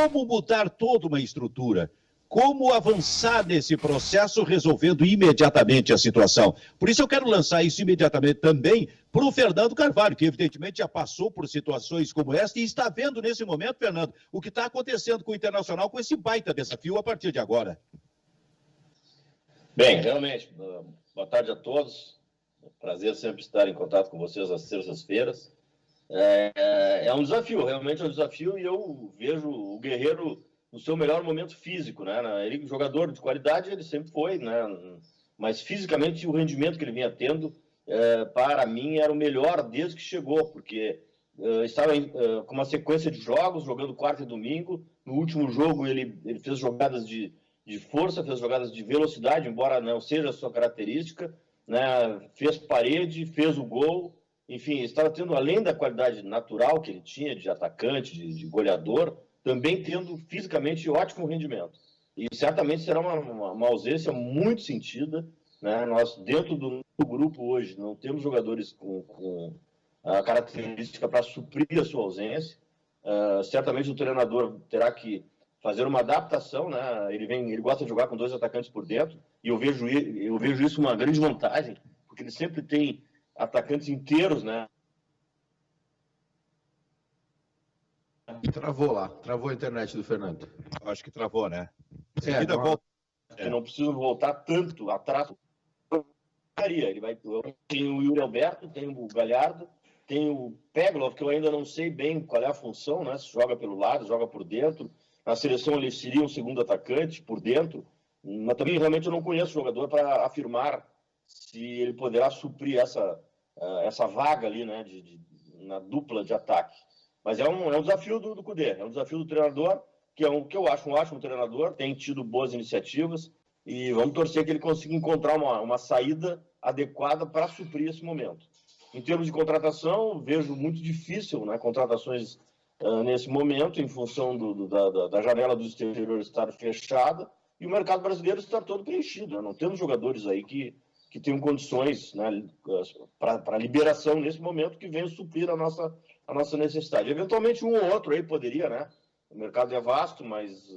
como mudar toda uma estrutura, como avançar nesse processo resolvendo imediatamente a situação. Por isso eu quero lançar isso imediatamente também para o Fernando Carvalho, que evidentemente já passou por situações como esta e está vendo nesse momento, Fernando, o que está acontecendo com o Internacional com esse baita desafio a partir de agora. Bem, realmente, boa tarde a todos. Prazer sempre estar em contato com vocês às terças-feiras. É um desafio, realmente é um desafio, e eu vejo o Guerreiro no seu melhor momento físico, né? Ele, jogador de qualidade, ele sempre foi, né? Mas fisicamente o rendimento que ele vinha tendo, para mim, era o melhor desde que chegou, porque estava com uma sequência de jogos, jogando quarta e domingo. No último jogo ele fez jogadas de força, fez jogadas de velocidade, embora não seja a sua característica, né? Fez parede, fez o gol. Enfim, estava tendo, além da qualidade natural que ele tinha de atacante, de goleador, também tendo fisicamente ótimo rendimento. E certamente será uma ausência muito sentida, né? Nós, dentro do grupo hoje, não temos jogadores com a característica para suprir a sua ausência. Certamente o treinador terá que fazer uma adaptação, né? Ele gosta de jogar com 2 atacantes por dentro, e eu vejo isso uma grande vantagem, porque ele sempre tem atacantes inteiros, né? Travou a internet do Fernando. Acho que travou, né? Volta. Que não precisa voltar tanto atrás. Tem o Yuri Alberto, tem o Galhardo, tem o Peglov, que eu ainda não sei bem qual é a função, né? Se joga pelo lado, joga por dentro. Na seleção ele seria um segundo atacante por dentro, mas também realmente eu não conheço o jogador para afirmar se ele poderá suprir essa vaga ali, né, na dupla de ataque. Mas é um desafio do Kudê, é um desafio do treinador, que eu acho um ótimo treinador, tem tido boas iniciativas, e vamos torcer que ele consiga encontrar uma saída adequada para suprir esse momento. Em termos de contratação, vejo muito difícil, né, contratações nesse momento, em função da janela do exterior estar fechada, e o mercado brasileiro está todo preenchido, né? Não temos jogadores aí que tenham condições, né, para liberação nesse momento, que venham suprir a nossa necessidade. Eventualmente um ou outro aí poderia, né? O mercado é vasto, mas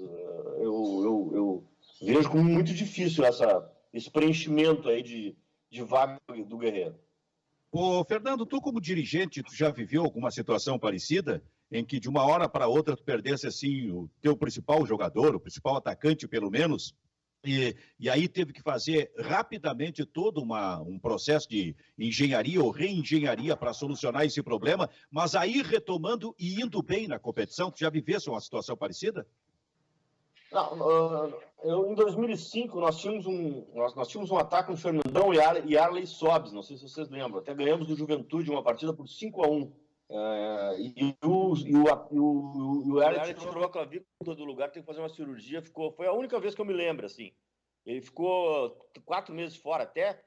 eu vejo como muito difícil esse preenchimento aí de vaga do Guerreiro. Ô, Fernando, tu como dirigente, tu já viveu alguma situação parecida em que de uma hora para outra tu perdesse assim o teu principal jogador, o principal atacante pelo menos, e aí teve que fazer rapidamente todo um processo de engenharia ou reengenharia para solucionar esse problema, mas aí retomando e indo bem na competição? Tu já vivesse uma situação parecida? Não, em 2005 nós tínhamos um ataque com Fernandão e Arley Sobes, não sei se vocês lembram, até ganhamos do Juventude uma partida por 5-1. E o Arley tirou a clavícula do lugar, tem que fazer uma cirurgia, foi a única vez que eu me lembro, assim. Ele ficou 4 meses fora até,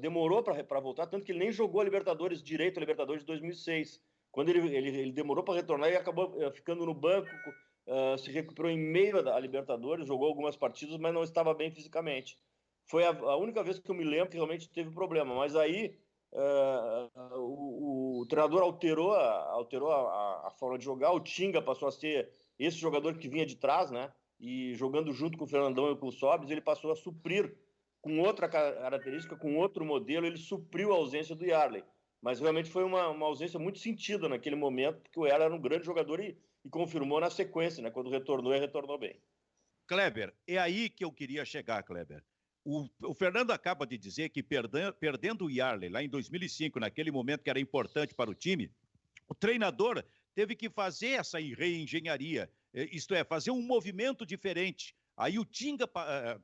demorou para voltar, tanto que ele nem jogou a Libertadores direito, a Libertadores de 2006. Quando ele demorou para retornar, ele acabou ficando no banco, se recuperou em meio à Libertadores, jogou algumas partidas, mas não estava bem fisicamente. Foi a única vez que eu me lembro que realmente teve problema, mas aí o treinador alterou a forma de jogar, o Tinga passou a ser esse jogador que vinha de trás, né? E jogando junto com o Fernandão e com o Sobis, ele passou a suprir com outra característica, com outro modelo, ele supriu a ausência do Yarley. Mas realmente foi uma ausência muito sentida naquele momento, porque o Yarley era um grande jogador e confirmou na sequência, né? Quando retornou, ele retornou bem. Kleber, é aí que eu queria chegar, Kleber. O Fernando acaba de dizer que perdendo o Yarley lá em 2005, naquele momento que era importante para o time, o treinador teve que fazer essa reengenharia, isto é, fazer um movimento diferente. Aí o Tinga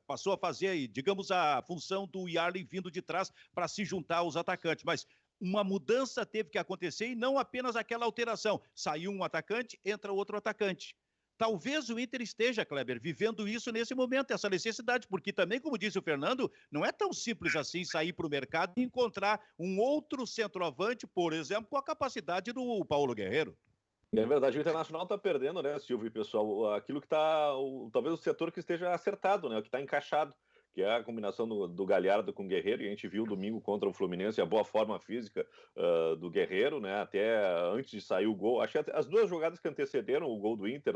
passou a fazer, digamos, a função do Yarley vindo de trás para se juntar aos atacantes, mas uma mudança teve que acontecer e não apenas aquela alteração. Saiu um atacante, entra outro atacante. Talvez o Inter esteja, Kleber, vivendo isso nesse momento, essa necessidade, porque também, como disse o Fernando, não é tão simples assim sair para o mercado e encontrar um outro centroavante, por exemplo, com a capacidade do Paulo Guerreiro. É verdade, o Internacional está perdendo, né, Silvio e pessoal, aquilo que está, talvez o setor que esteja acertado, né, o que está encaixado, que é a combinação do Galhardo com o Guerreiro, e a gente viu domingo contra o Fluminense a boa forma física do Guerreiro, né, até antes de sair o gol. Acho que as duas jogadas que antecederam o gol do Inter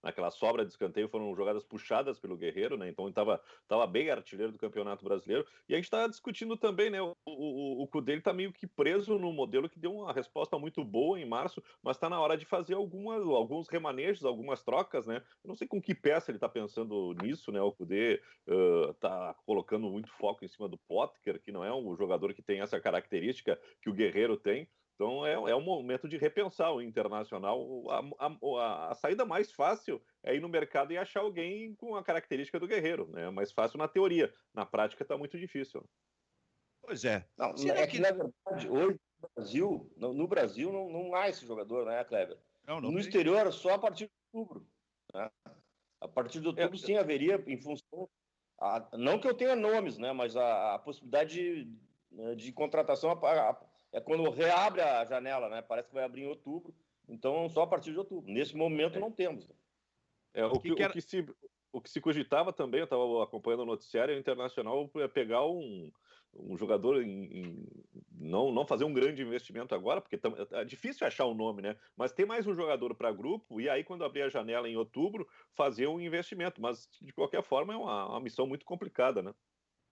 naquela sobra de escanteio, foram jogadas puxadas pelo Guerreiro, né? Então ele estava bem artilheiro do Campeonato Brasileiro. E a gente está discutindo também, né? O Cudê está meio que preso no modelo que deu uma resposta muito boa em março, mas está na hora de fazer alguns remanejos, algumas trocas, né? Eu não sei com que peça ele está pensando nisso, né? O Cudê está colocando muito foco em cima do Potker, que não é um jogador que tem essa característica que o Guerreiro tem. Então é um momento de repensar o Internacional. A saída mais fácil é ir no mercado e achar alguém com a característica do Guerreiro, né? É mais fácil na teoria. Na prática está muito difícil. Pois é. Não, é que, na verdade, hoje no Brasil não há esse jogador, né, Kleber? Não no tem. exterior, só a partir de outubro. Né? A partir de outubro, sim, haveria, em função... não que eu tenha nomes, né, mas a possibilidade de contratação é quando reabre a janela, né? Parece que vai abrir em outubro, então só a partir de outubro. Nesse momento não temos. O que se cogitava também, eu estava acompanhando o noticiário, o Internacional pegar um jogador não fazer um grande investimento agora, porque é difícil achar um nome, né? Mas ter mais um jogador para grupo e aí quando abrir a janela em outubro fazer um investimento. Mas de qualquer forma é uma missão muito complicada, né?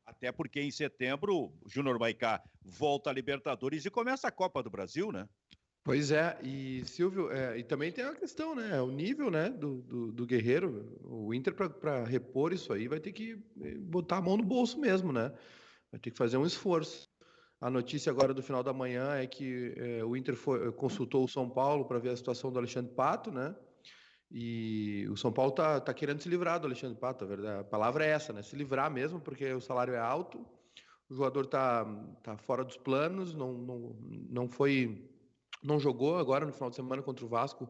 Até porque em setembro o Júnior Maicá volta à Libertadores e começa a Copa do Brasil, né? Pois é, e Silvio, e também tem uma questão, né? O nível, né, do Guerreiro. O Inter, para repor isso aí, vai ter que botar a mão no bolso mesmo, né? Vai ter que fazer um esforço. A notícia agora do final da manhã é que o Inter consultou o São Paulo para ver a situação do Alexandre Pato, né? E o São Paulo tá querendo se livrar do Alexandre Pato, a verdade. A palavra é essa, né? Se livrar mesmo, porque o salário é alto, o jogador tá fora dos planos, não jogou agora no final de semana contra o Vasco.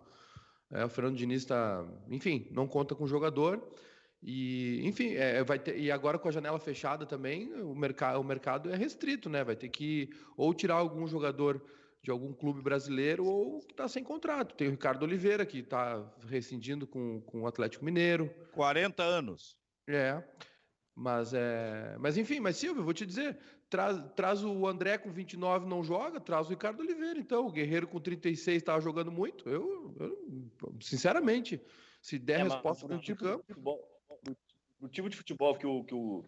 O Fernando Diniz enfim, não conta com o jogador. E, enfim, vai ter, e agora com a janela fechada também, o mercado é restrito, né? Vai ter que ou tirar algum jogador de algum clube brasileiro ou que está sem contrato. Tem o Ricardo Oliveira, que está rescindindo com o Atlético Mineiro. 40 anos. Mas enfim, Silvio, eu vou te dizer, traz o André com 29 não joga, traz o Ricardo Oliveira, então, o Guerreiro com 36 estava jogando muito, eu sinceramente, se der resposta dentro de campo... O tipo de futebol que o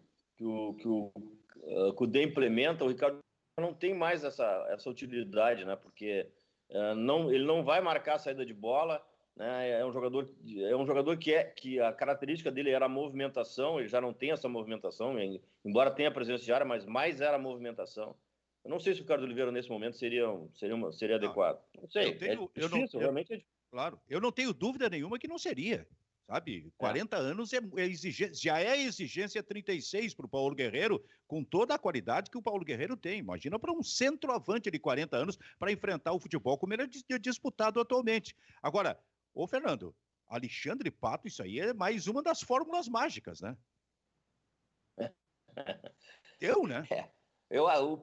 Cudê implementa, o Ricardo não tem mais essa utilidade, né? Porque ele não vai marcar a saída de bola, né? É um jogador que a característica dele era a movimentação, ele já não tem essa movimentação, embora tenha presença de área, mas mais era a movimentação. Eu não sei se o Ricardo Oliveira nesse momento seria adequado. Não sei, realmente é difícil. Claro, eu não tenho dúvida nenhuma que não seria. Sabe, 40 anos já é exigência 36 para o Paulo Guerreiro, com toda a qualidade que o Paulo Guerreiro tem. Imagina para um centroavante de 40 anos para enfrentar o futebol como ele é disputado atualmente. Agora, Fernando, Alexandre Pato, isso aí é mais uma das fórmulas mágicas, né? né? Eu acho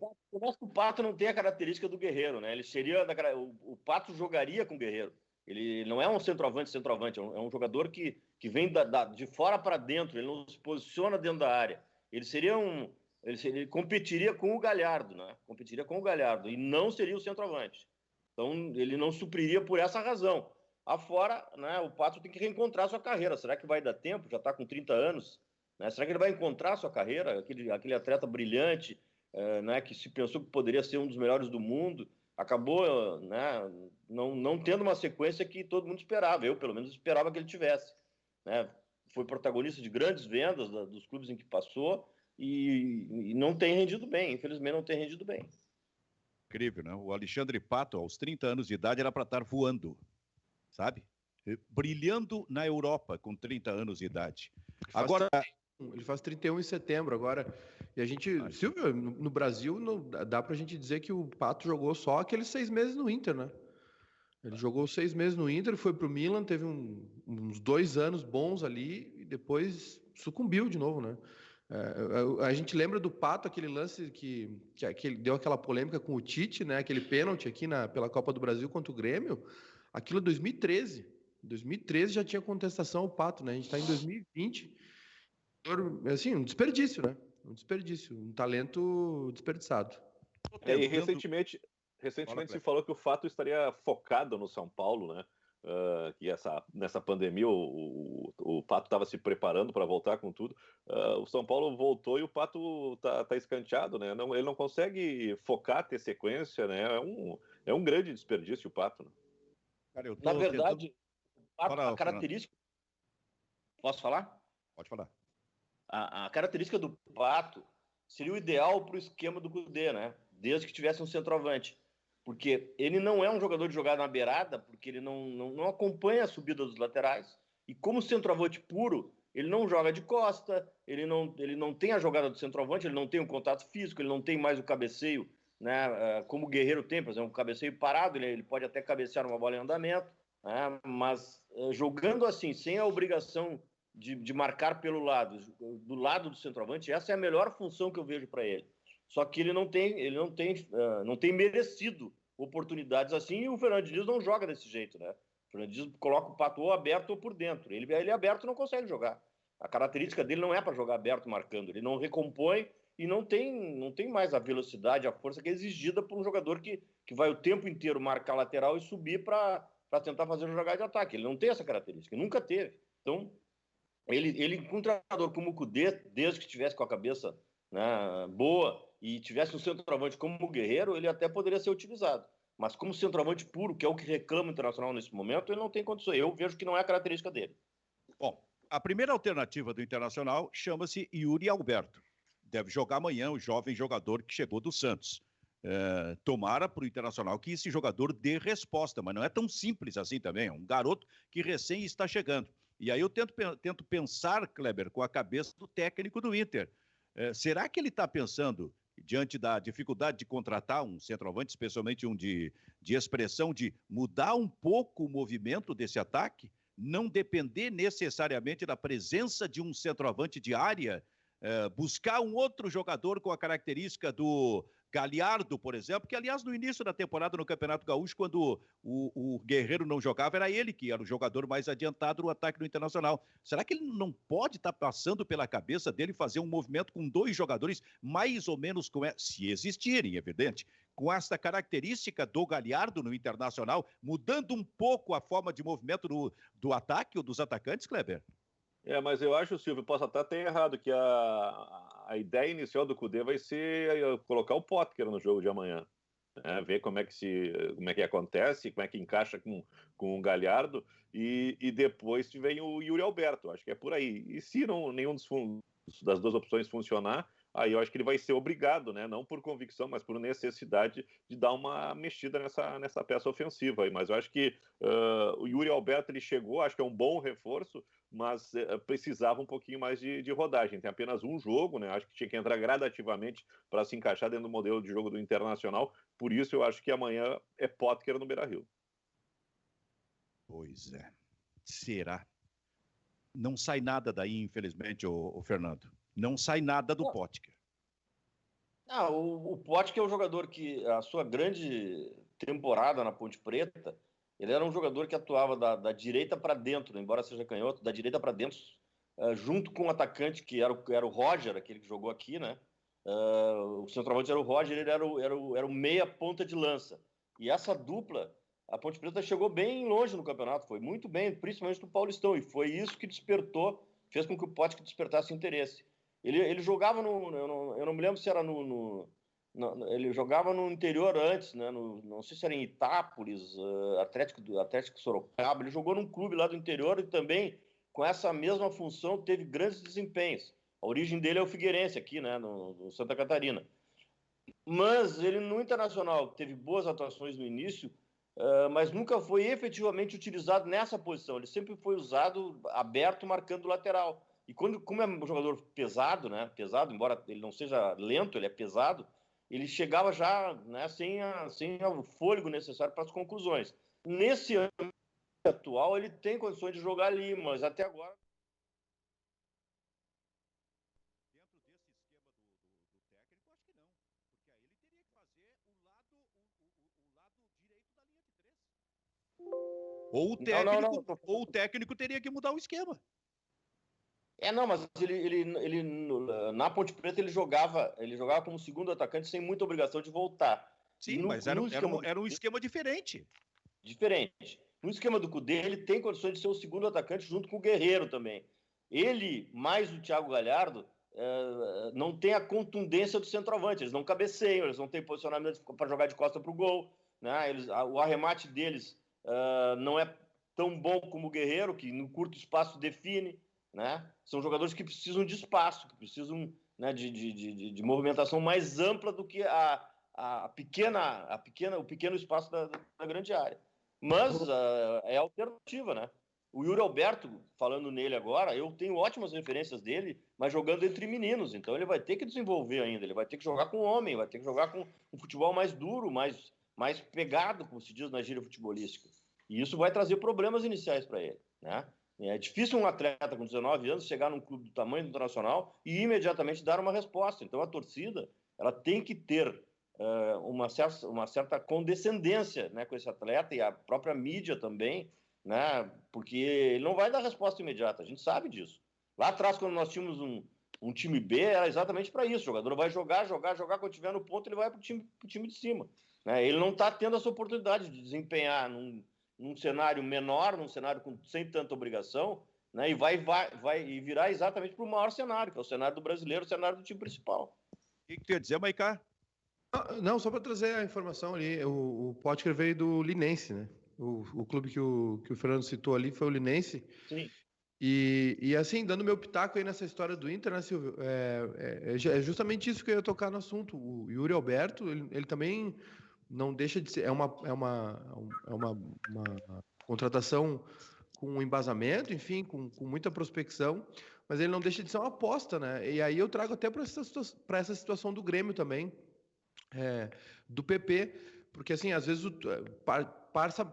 que o Pato não tem a característica do Guerreiro, né? O Pato jogaria com o Guerreiro. Ele não é um centroavante, é um jogador que vem de fora para dentro, ele não se posiciona dentro da área. Ele competiria com o Galhardo, né? Competiria com o Galhardo e não seria o centroavante. Então, ele não supriria por essa razão. Afora, né, o Pato tem que reencontrar sua carreira. Será que vai dar tempo? Já está com 30 anos. Né? Será que ele vai encontrar sua carreira? Aquele atleta brilhante, né, que se pensou que poderia ser um dos melhores do mundo, acabou, né, não tendo uma sequência que todo mundo esperava. Eu, pelo menos, esperava que ele tivesse. Né? Foi protagonista de grandes vendas dos clubes em que passou e não tem rendido bem. Infelizmente, não tem rendido bem. Incrível, né? O Alexandre Pato, aos 30 anos de idade, era para estar voando, sabe? Brilhando na Europa com 30 anos de idade. Ele faz 31 em setembro agora. E a gente, Silvio, no Brasil, dá pra gente dizer que o Pato jogou só aqueles 6 meses no Inter, né? Ele jogou 6 meses no Inter, foi pro Milan, teve uns 2 anos bons ali e depois sucumbiu de novo, né? A gente lembra do Pato, aquele lance que deu aquela polêmica com o Tite, né? Aquele pênalti aqui pela Copa do Brasil contra o Grêmio. Aquilo é 2013. Em 2013 já tinha contestação ao Pato, né? A gente tá em 2020. Assim, um desperdício, né? Um talento desperdiçado. E recentemente se falou que o Fato estaria focado no São Paulo, né? que nessa pandemia o Pato estava se preparando para voltar com tudo. O São Paulo voltou e o Pato tá escanteado, né? Ele não consegue focar, ter sequência, né? É um grande desperdício o Pato, né? Cara, Na verdade, a característica... Posso falar? Pode falar. A característica do Pato seria o ideal para o esquema do Cudê, né? Desde que tivesse um centroavante. Porque ele não é um jogador de jogar na beirada, porque ele não acompanha a subida dos laterais. E como centroavante puro, ele não joga de costa, ele não tem a jogada do centroavante, ele não tem o contato físico, ele não tem mais o cabeceio, né? Como o Guerreiro tem, por exemplo, um cabeceio parado, ele pode até cabecear uma bola em andamento, né? Mas jogando assim, sem a obrigação de marcar pelo lado, do lado do centroavante, essa é a melhor função que eu vejo para ele. Só que ele não tem merecido oportunidades assim, e o Fernando Diniz não joga desse jeito, né? O Fernando Diniz coloca o Pato ou aberto ou por dentro. Ele aberto não consegue jogar. A característica dele não é para jogar aberto marcando. Ele não recompõe e não tem mais a velocidade, a força que é exigida por um jogador que vai o tempo inteiro marcar lateral e subir para tentar fazer uma jogada de ataque. Ele não tem essa característica, nunca teve. Então, ele com um treinador como o Cudê, desde que estivesse com a cabeça, né, boa e tivesse um centroavante como o Guerreiro, ele até poderia ser utilizado. Mas como centroavante puro, que é o que reclama o Internacional nesse momento, ele não tem condições. Eu vejo que não é a característica dele. Bom, a primeira alternativa do Internacional chama-se Yuri Alberto. Deve jogar amanhã o jovem jogador que chegou do Santos. Tomara para o Internacional que esse jogador dê resposta, mas não é tão simples assim também. É um garoto que recém está chegando. E aí eu tento pensar, Kleber, com a cabeça do técnico do Inter. Será que ele está pensando, diante da dificuldade de contratar um centroavante, especialmente um de expressão, de mudar um pouco o movimento desse ataque? Não depender necessariamente da presença de um centroavante de área, buscar um outro jogador com a característica do Galhardo, por exemplo, que, aliás, no início da temporada no Campeonato Gaúcho, quando o Guerreiro não jogava, era ele que era o jogador mais adiantado no ataque do Internacional. Será que ele não pode estar passando pela cabeça dele fazer um movimento com dois jogadores mais ou menos, se existirem, evidente, com essa característica do Galhardo no Internacional, mudando um pouco a forma de movimento do ataque ou dos atacantes, Kleber? Mas eu acho, Silvio, posso até ter errado, que a ideia inicial do Cudê vai ser colocar o Potker no jogo de amanhã. Ver como é que acontece, como é que encaixa com o Galhardo, e depois vem o Yuri Alberto. Acho que é por aí. E se nenhum das duas opções funcionar, aí eu acho que ele vai ser obrigado, né? Não por convicção, mas por necessidade de dar uma mexida nessa peça ofensiva aí. Mas eu acho que o Yuri Alberto, ele chegou, acho que é um bom reforço, mas precisava um pouquinho mais de rodagem. Tem apenas um jogo, né? Acho que tinha que entrar gradativamente para se encaixar dentro do modelo de jogo do Internacional. Por isso eu acho que amanhã é Potker no Beira-Rio. Pois é. Será? Não sai nada daí, infelizmente, o Fernando. Não sai nada do Potker. O Potker é um jogador que, a sua grande temporada na Ponte Preta, ele era um jogador que atuava da direita para dentro, embora seja canhoto, da direita para dentro, junto com o atacante, que era o Roger, aquele que jogou aqui, né? O centroavante era o Roger, ele era o meia ponta de lança. E essa dupla, a Ponte Preta chegou bem longe no campeonato, foi muito bem, principalmente no Paulistão, e foi isso que fez com que o Potker despertasse interesse. Ele jogava eu não me lembro se era ele jogava no interior antes, né? Não sei se era em Itápolis, Atlético Sorocaba. Ele jogou num clube lá do interior e também, com essa mesma função, teve grandes desempenhos. A origem dele é o Figueirense, aqui, né? No Santa Catarina. Mas ele, no Internacional, teve boas atuações no início, mas nunca foi efetivamente utilizado nessa posição. Ele sempre foi usado aberto, marcando o lateral. E como é um jogador pesado, né? Pesado, embora ele não seja lento, ele é pesado, ele chegava já, né, sem o fôlego necessário para as conclusões. Nesse ano atual, ele tem condições de jogar ali, mas até agora... Dentro desse esquema do técnico, acho que não. Porque aí ele teria que fazer o lado direito da linha de três. Ou o técnico teria que mudar o esquema. Mas ele na Ponte Preta ele jogava como segundo atacante sem muita obrigação de voltar. Sim, mas era um esquema diferente. Diferente. no esquema do Cudê, ele tem condições de ser o segundo atacante junto com o Guerreiro também. Ele, mais o Thiago Galhardo, não tem a contundência do centroavante, eles não cabeceiam, eles não têm posicionamento para jogar de costa para o gol, né? O arremate deles não é tão bom como o Guerreiro, que no curto espaço define, né? São jogadores que precisam de espaço, que precisam, né, de movimentação mais ampla do que o pequeno espaço da grande área. Mas é alternativa, né? O Yuri Alberto, falando nele agora, eu tenho ótimas referências dele, mas jogando entre meninos. Então ele vai ter que desenvolver ainda, ele vai ter que jogar com homem, vai ter que jogar com um futebol mais duro, mais pegado, como se diz na gíria futebolística. E isso vai trazer problemas iniciais para ele, né? É difícil um atleta com 19 anos chegar num clube do tamanho do Internacional e imediatamente dar uma resposta. Então a torcida, ela tem que ter uma certa condescendência, né, com esse atleta, e a própria mídia também, né, porque ele não vai dar resposta imediata, a gente sabe disso. Lá atrás, quando nós tínhamos um time B, era exatamente para isso. O jogador vai jogar, quando tiver no ponto ele vai para o time de cima, né? Ele não está tendo essa oportunidade de desempenhar num cenário menor, num cenário sem tanta obrigação, né, e vai virar exatamente para o maior cenário, que é o cenário do brasileiro, o cenário do time principal. O que tu ia dizer, Maicá? Não, só para trazer a informação ali, o Potker veio do Linense, né? O clube que o Fernando citou ali foi o Linense. Sim. E assim, dando meu pitaco aí nessa história do Inter, né, Silvio? É justamente isso que eu ia tocar no assunto. O Yuri Alberto, ele também não deixa de ser. É uma contratação com um embasamento, enfim, com muita prospecção, mas ele não deixa de ser uma aposta, né? E aí eu trago até para essa situação do Grêmio também. Do PP, porque assim, às vezes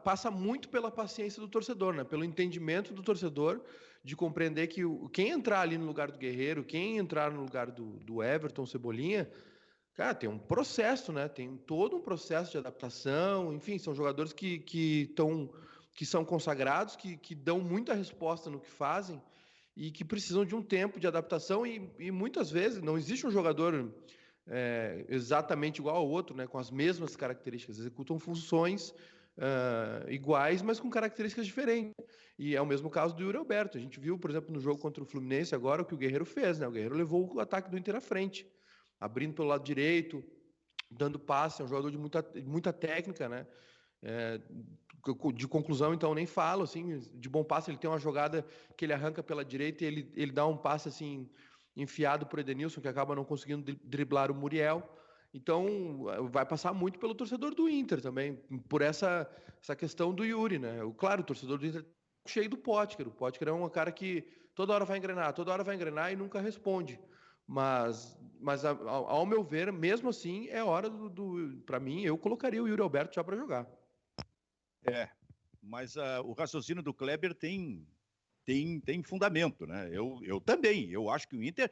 passa muito pela paciência do torcedor, né? Pelo entendimento do torcedor de compreender que quem entrar ali no lugar do Guerreiro, quem entrar no lugar do Everton, Cebolinha, cara, tem um processo, né? Tem todo um processo de adaptação, enfim, são jogadores que são consagrados, que dão muita resposta no que fazem e que precisam de um tempo de adaptação e muitas vezes não existe um jogador exatamente igual ao outro, né, com as mesmas características, executam funções iguais, mas com características diferentes. E é o mesmo caso do Yuri Alberto. A gente viu, por exemplo, no jogo contra o Fluminense agora o que o Guerreiro fez, né? O Guerreiro levou o ataque do Inter à frente, abrindo pelo lado direito, dando passe, é um jogador de muita técnica, né? De conclusão, então, nem falo, assim, de bom passe, ele tem uma jogada que ele arranca pela direita e ele dá um passe, assim, enfiado por Edenilson, que acaba não conseguindo driblar o Muriel. Então, vai passar muito pelo torcedor do Inter também, por essa questão do Yuri, né? Claro, o torcedor do Inter é cheio do Potker. O Potker é um cara que toda hora vai engrenar e nunca responde. Mas ao meu ver, mesmo assim, é hora para mim, eu colocaria o Yuri Alberto já para jogar. Mas o raciocínio do Kleber tem fundamento, né? Eu também, eu acho que o Inter,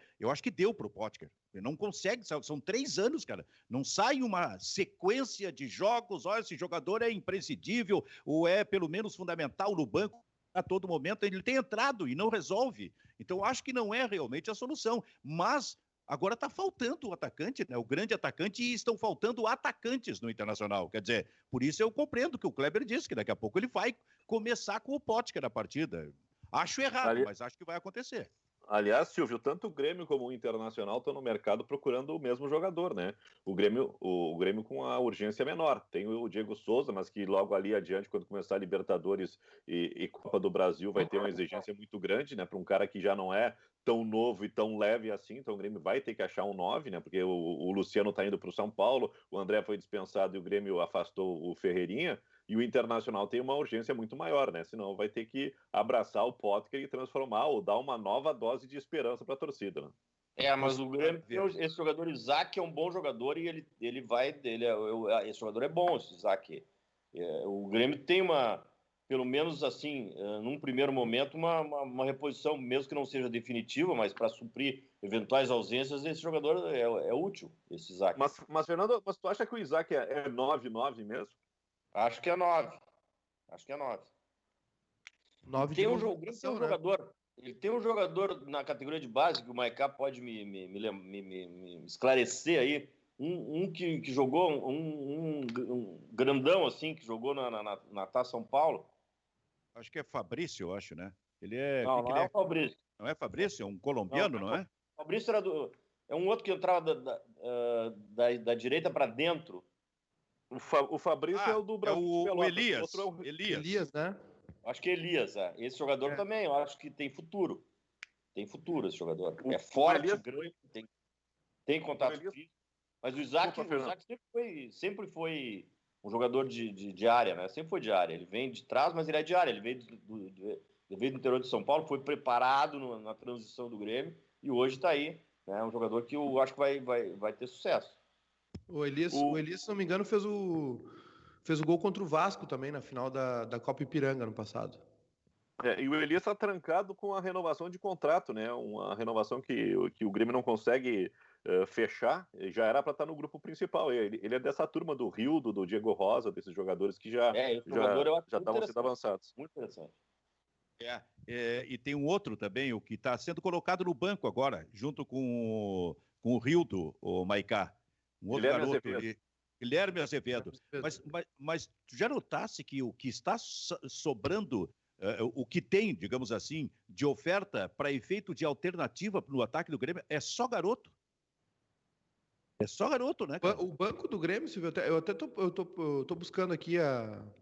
deu pro Potker. Ele não consegue, são 3 anos, cara. Não sai uma sequência de jogos, olha, esse jogador é imprescindível, ou é pelo menos fundamental no banco a todo momento. Ele tem entrado e não resolve. Então, eu acho que não é realmente a solução. Mas agora está faltando o atacante, né? O grande atacante, e estão faltando atacantes no Internacional. Quer dizer, por isso eu compreendo que o Kleber disse que daqui a pouco ele vai começar com o Potker na partida. Acho errado, mas acho que vai acontecer. Aliás, Silvio, tanto o Grêmio como o Internacional estão no mercado procurando o mesmo jogador, né? O Grêmio com a urgência menor. Tem o Diego Souza, mas que logo ali adiante, quando começar a Libertadores e Copa do Brasil, vai ter uma exigência muito grande, né? Para um cara que já não é tão novo e tão leve assim. Então o Grêmio vai ter que achar um 9, né? Porque o Luciano está indo para o São Paulo, o André foi dispensado e o Grêmio afastou o Ferreirinha. E o Internacional tem uma urgência muito maior, né? Senão vai ter que abraçar o Potker e transformar ou dar uma nova dose de esperança para a torcida, né? Mas o Grêmio, esse jogador Isaac é um bom jogador e esse jogador é bom, esse Isaac. O Grêmio tem pelo menos assim, num primeiro momento, uma reposição, mesmo que não seja definitiva, mas para suprir eventuais ausências, esse jogador é útil, esse Isaac. Mas Fernando, tu acha que o Isaac é 9-9 mesmo? Acho que é 9. Tem um jogador. Ele tem um jogador na categoria de base que o Maicá pode me esclarecer aí. Um que jogou, um grandão assim, que jogou na Taça São Paulo. Acho que é Fabrício, eu acho, né? Ele é. Não, que não ele é o Fabrício. Não é Fabrício? É um colombiano, não é? O Fabrício é um outro que entrava da direita para dentro. O Fabrício é o do Brasil de o Pelotas. Elias. Outro é o Elias, né? Acho que Elias, esse jogador também, eu acho que tem futuro. Tem futuro esse jogador. É forte, Elias... grande, tem contato físico. Mas o Isaac sempre foi um jogador de área, né? Sempre foi de área. Ele vem de trás, mas ele é de área. Ele veio do interior de São Paulo, foi preparado na transição do Grêmio e hoje está aí. É, né? Um jogador que eu acho que vai ter sucesso. O Elias, se não me engano, fez o gol contra o Vasco também na final da Copa Ipiranga no passado. E o Elias está trancado com a renovação de contrato, né? Uma renovação que o Grêmio não consegue fechar. Já era para estar no grupo principal. Ele é dessa turma do Rildo, do Diego Rosa, desses jogadores que já estavam sendo avançados. Muito interessante. E tem um outro também, o que está sendo colocado no banco agora, junto com o Rildo, o Maicá. Um outro garoto ali. Guilherme Azevedo. Mas tu já notasse que o que está sobrando, o que tem, digamos assim, de oferta para efeito de alternativa no ataque do Grêmio é só garoto? É só garoto, né, cara? O banco do Grêmio, Silvio, eu até tô buscando aqui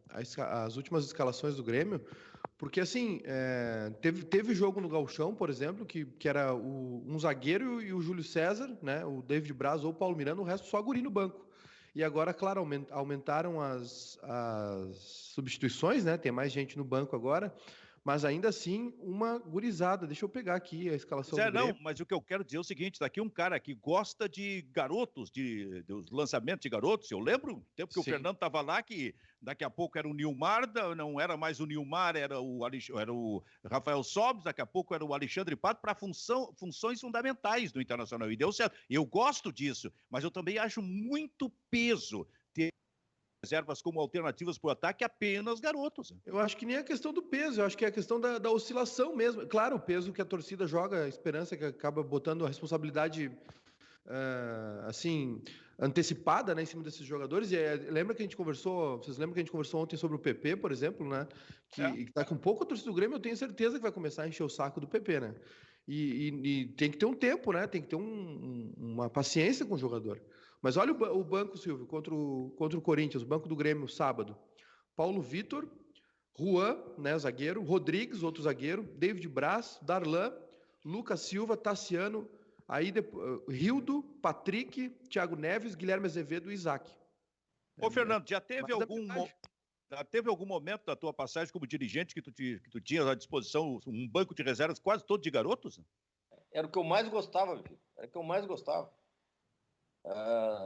as últimas escalações do Grêmio, porque assim, teve jogo no Gauchão, por exemplo, que era um zagueiro e o Júlio César, né, o David Braz ou o Paulo Miranda, o resto só guri no banco. E agora, claro, aumentaram as substituições, né, tem mais gente no banco agora, mas ainda assim, uma gurizada. Deixa eu pegar aqui a escalação do Grêmio. Não, mas o que eu quero dizer é o seguinte, daqui um cara que gosta de garotos, dos lançamentos de garotos, eu lembro o tempo que o Fernando estava lá, que daqui a pouco era o Nilmar, não era mais o Nilmar, era o Rafael Sobis, daqui a pouco era o Alexandre Pato, para funções fundamentais do Internacional, e deu certo. Eu gosto disso, mas eu também acho muito peso ter reservas como alternativas para o ataque apenas garotos. Eu acho que nem a questão do peso, eu acho que é a questão da oscilação mesmo. Claro, o peso que a torcida joga, a esperança que acaba botando a responsabilidade assim, antecipada, né, em cima desses jogadores. E lembra que a gente conversou, vocês lembram que a gente conversou ontem sobre o PP, por exemplo, né? Que tá com pouco a torcida do Grêmio, eu tenho certeza que vai começar a encher o saco do PP, né? E tem que ter um tempo, né? Tem que ter uma paciência com o jogador. Mas olha o banco, Silvio, contra o Corinthians, o banco do Grêmio, sábado. Paulo Vitor, Juan, né, zagueiro, Rodrigues, outro zagueiro, David Braz, Darlan, Lucas Silva, Tassiano, aí Rildo, Patrick, Thiago Neves, Guilherme Azevedo e Isaac. Ô, Fernando, já teve algum momento da tua passagem como dirigente que tu tinhas à disposição um banco de reservas quase todo de garotos? Era o que eu mais gostava, filho. Era o que eu mais gostava.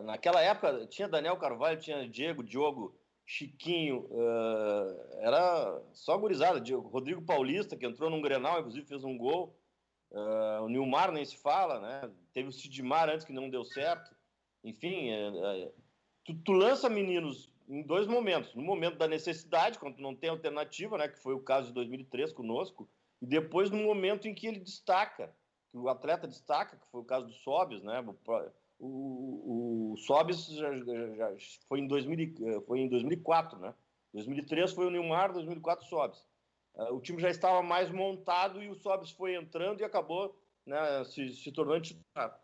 Naquela época tinha Daniel Carvalho, tinha Diogo, Chiquinho, era só gurizada. Rodrigo Paulista, que entrou num Grenal, inclusive fez um gol. O Nilmar nem se fala, né? Teve o Sidmar antes que não deu certo. Enfim, tu lança meninos em dois momentos. No momento da necessidade, quando tu não tem alternativa, né? Que foi o caso de 2003 conosco. E depois no momento em que ele destaca, que o atleta destaca, que foi o caso do Sobis, né? O Sobis já foi em 2004, né? 2003 foi o Nilmar, 2004 o Sobis. O time já estava mais montado e o Sobis foi entrando e acabou, né, se tornando titular.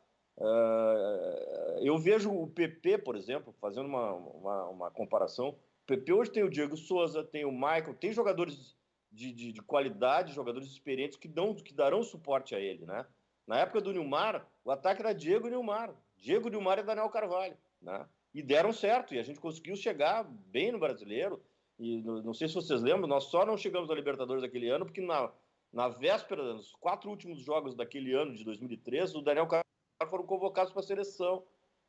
Eu vejo o PP, por exemplo, fazendo uma comparação. O PP hoje tem o Diego Souza, tem o Michael, tem jogadores de qualidade, jogadores experientes que darão suporte a ele, né? Na época do Nilmar, o ataque era Diego e Nilmar. Diego, Nilmar e Daniel Carvalho, né? E deram certo, e a gente conseguiu chegar bem no Brasileiro. E não sei se vocês lembram, nós só não chegamos à Libertadores daquele ano, porque na véspera, nos 4 últimos jogos daquele ano, de 2013, o Daniel Carvalho foram convocados para a seleção,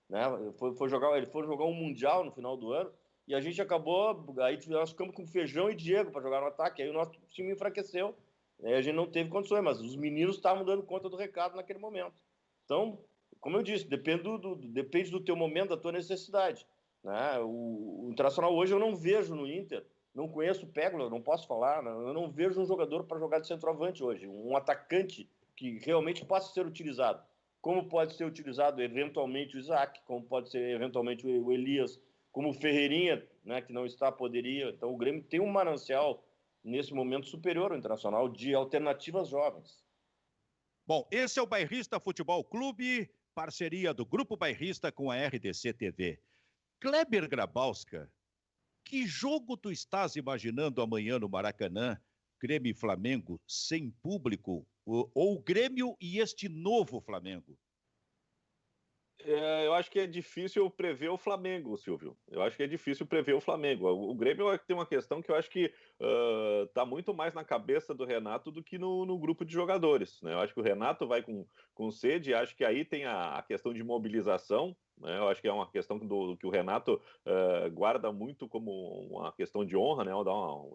né? Ele foi jogar um Mundial no final do ano, e a gente acabou, aí nós ficamos com Feijão e Diego para jogar no ataque, aí o nosso time enfraqueceu, aí a gente não teve condições, mas os meninos estavam dando conta do recado naquele momento. Então, como eu disse, depende do teu momento, da tua necessidade, né? O Internacional hoje eu não vejo no Inter, não conheço o Peglo, não posso falar, né? Eu não vejo um jogador para jogar de centroavante hoje, um atacante que realmente possa ser utilizado. Como pode ser utilizado eventualmente o Isaac, como pode ser eventualmente o Elias, como o Ferreirinha, né, que não está, poderia. Então o Grêmio tem um manancial nesse momento, superior ao Internacional de alternativas jovens. Bom, esse é o Bairrista Futebol Clube, parceria do Grupo Bairrista com a RDC TV. Kleber Grabowska, que jogo tu estás imaginando amanhã no Maracanã, Grêmio e Flamengo, sem público, ou o Grêmio e este novo Flamengo? Eu acho que é difícil prever o Flamengo, Silvio. Eu acho que é difícil prever o Flamengo. O Grêmio tem uma questão que eu acho que está muito mais na cabeça do Renato do que no grupo de jogadores, né? Eu acho que o Renato vai com sede, acho que aí tem a questão de mobilização, né? Eu acho que é uma questão que o Renato guarda muito como uma questão de honra, né?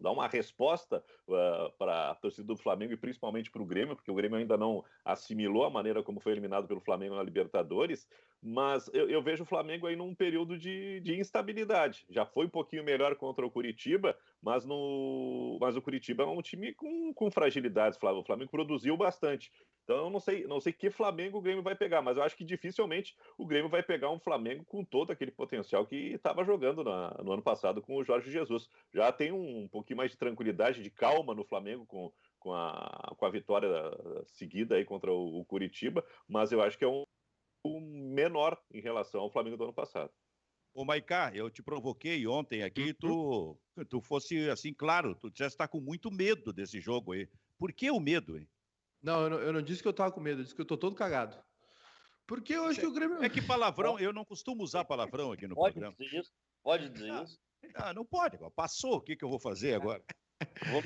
Dá uma resposta para a torcida do Flamengo e principalmente para o Grêmio, porque o Grêmio ainda não assimilou a maneira como foi eliminado pelo Flamengo na Libertadores. Mas eu vejo o Flamengo aí num período de instabilidade. Já foi um pouquinho melhor contra o Curitiba, mas o Curitiba é um time com fragilidades. O Flamengo produziu bastante. Então eu não sei que Flamengo o Grêmio vai pegar, mas eu acho que dificilmente o Grêmio vai pegar um Flamengo com todo aquele potencial que estava jogando no ano passado com o Jorge Jesus. Já tem um pouquinho mais de tranquilidade, de calma no Flamengo com a vitória seguida aí contra o Curitiba, mas eu acho que é um menor em relação ao Flamengo do ano passado. Ô, Maicá, eu te provoquei ontem aqui, tu fosse assim, claro, tu já está com muito medo desse jogo aí. Por que o medo, hein? Não, eu não disse que eu tava com medo, eu disse que eu tô todo cagado. Porque eu acho que o Grêmio... É que palavrão, eu não costumo usar palavrão aqui no programa. Pode dizer isso? Não pode, passou, o que eu vou fazer agora? Vou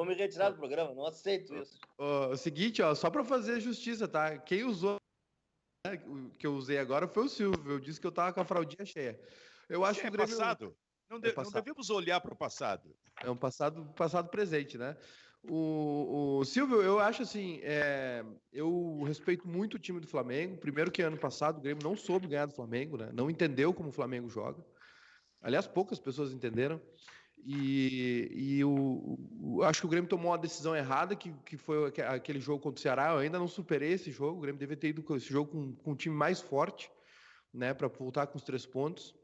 me retirar do programa, não aceito isso. O seguinte, ó, só para fazer justiça, tá? Quem usou que eu usei agora foi o Silvio. Eu disse que eu tava com a fraldinha cheia. Eu acho que o Grêmio... passado. Não devemos olhar para o passado. É um passado presente, né? O Silvio, eu acho assim, eu respeito muito o time do Flamengo. Primeiro que ano passado o Grêmio não soube ganhar do Flamengo, né? Não entendeu como o Flamengo joga. Aliás, poucas pessoas entenderam. E acho que o Grêmio tomou uma decisão errada, que foi aquele jogo contra o Ceará. Eu ainda não superei esse jogo. O Grêmio deveria ter ido com esse jogo com um time mais forte, né, para voltar com os 3 pontos.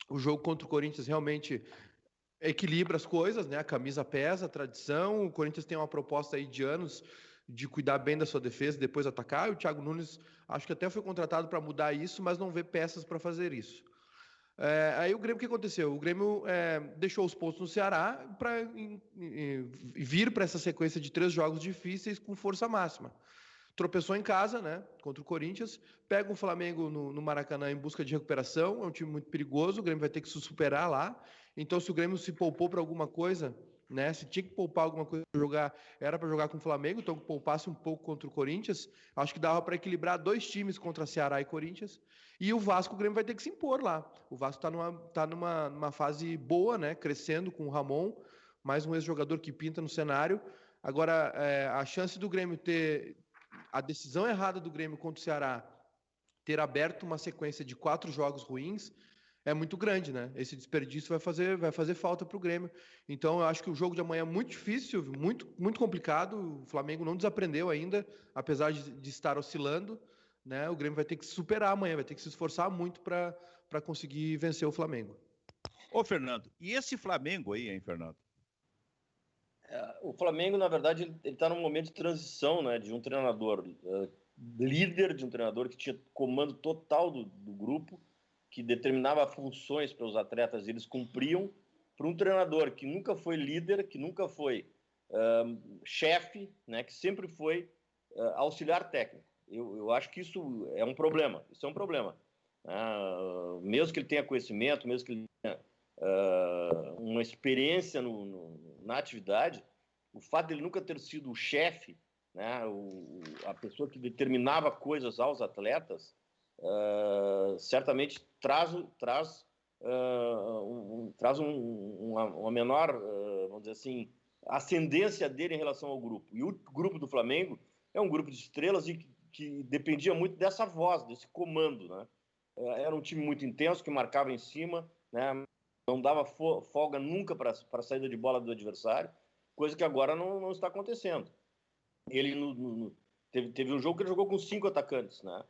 O jogo contra o Corinthians realmente equilibra as coisas, né? A camisa pesa, a tradição. O Corinthians tem uma proposta aí de anos de cuidar bem da sua defesa e depois atacar. E o Thiago Nunes acho que até foi contratado para mudar isso, mas não vê peças para fazer isso. Aí o Grêmio, o que aconteceu? O Grêmio deixou os pontos no Ceará para vir para essa sequência de 3 jogos difíceis com força máxima. Tropeçou em casa, né, contra o Corinthians, pega o Flamengo no Maracanã em busca de recuperação, é um time muito perigoso, o Grêmio vai ter que se superar lá. Então, se o Grêmio se poupou para alguma coisa, né, se tinha que poupar alguma coisa para jogar, era para jogar com o Flamengo, então que poupasse um pouco contra o Corinthians, acho que dava para equilibrar 2 times contra Ceará e Corinthians. E o Vasco, o Grêmio vai ter que se impor lá. O Vasco está numa fase boa, né, crescendo com o Ramon, mais um ex-jogador que pinta no cenário. Agora, a chance do Grêmio ter... A decisão errada do Grêmio contra o Ceará ter aberto uma sequência de 4 jogos ruins é muito grande, né? Esse desperdício vai fazer falta para o Grêmio. Então, eu acho que o jogo de amanhã é muito difícil, muito, muito complicado. O Flamengo não desaprendeu ainda, apesar de estar oscilando, né? O Grêmio vai ter que se superar amanhã, vai ter que se esforçar muito para conseguir vencer o Flamengo. Ô, Fernando, e esse Flamengo aí, hein, Fernando? O Flamengo, na verdade, ele está num momento de transição, né, de um treinador líder, de um treinador que tinha comando total do grupo, que determinava funções para os atletas, eles cumpriam, para um treinador que nunca foi líder, que nunca foi chefe, né, que sempre foi auxiliar técnico. Eu acho que isso é um problema. Isso é um problema. Mesmo que ele tenha conhecimento, mesmo que ele tenha uma experiência na atividade, o fato de ele nunca ter sido o chefe, né, a pessoa que determinava coisas aos atletas, certamente traz uma menor, vamos dizer assim, ascendência dele em relação ao grupo. E o grupo do Flamengo é um grupo de estrelas que dependia muito dessa voz, desse comando, né? Era um time muito intenso, que marcava em cima, né? Não dava folga nunca para a saída de bola do adversário, coisa que agora não está acontecendo. Ele teve um jogo que ele jogou com 5 atacantes, né?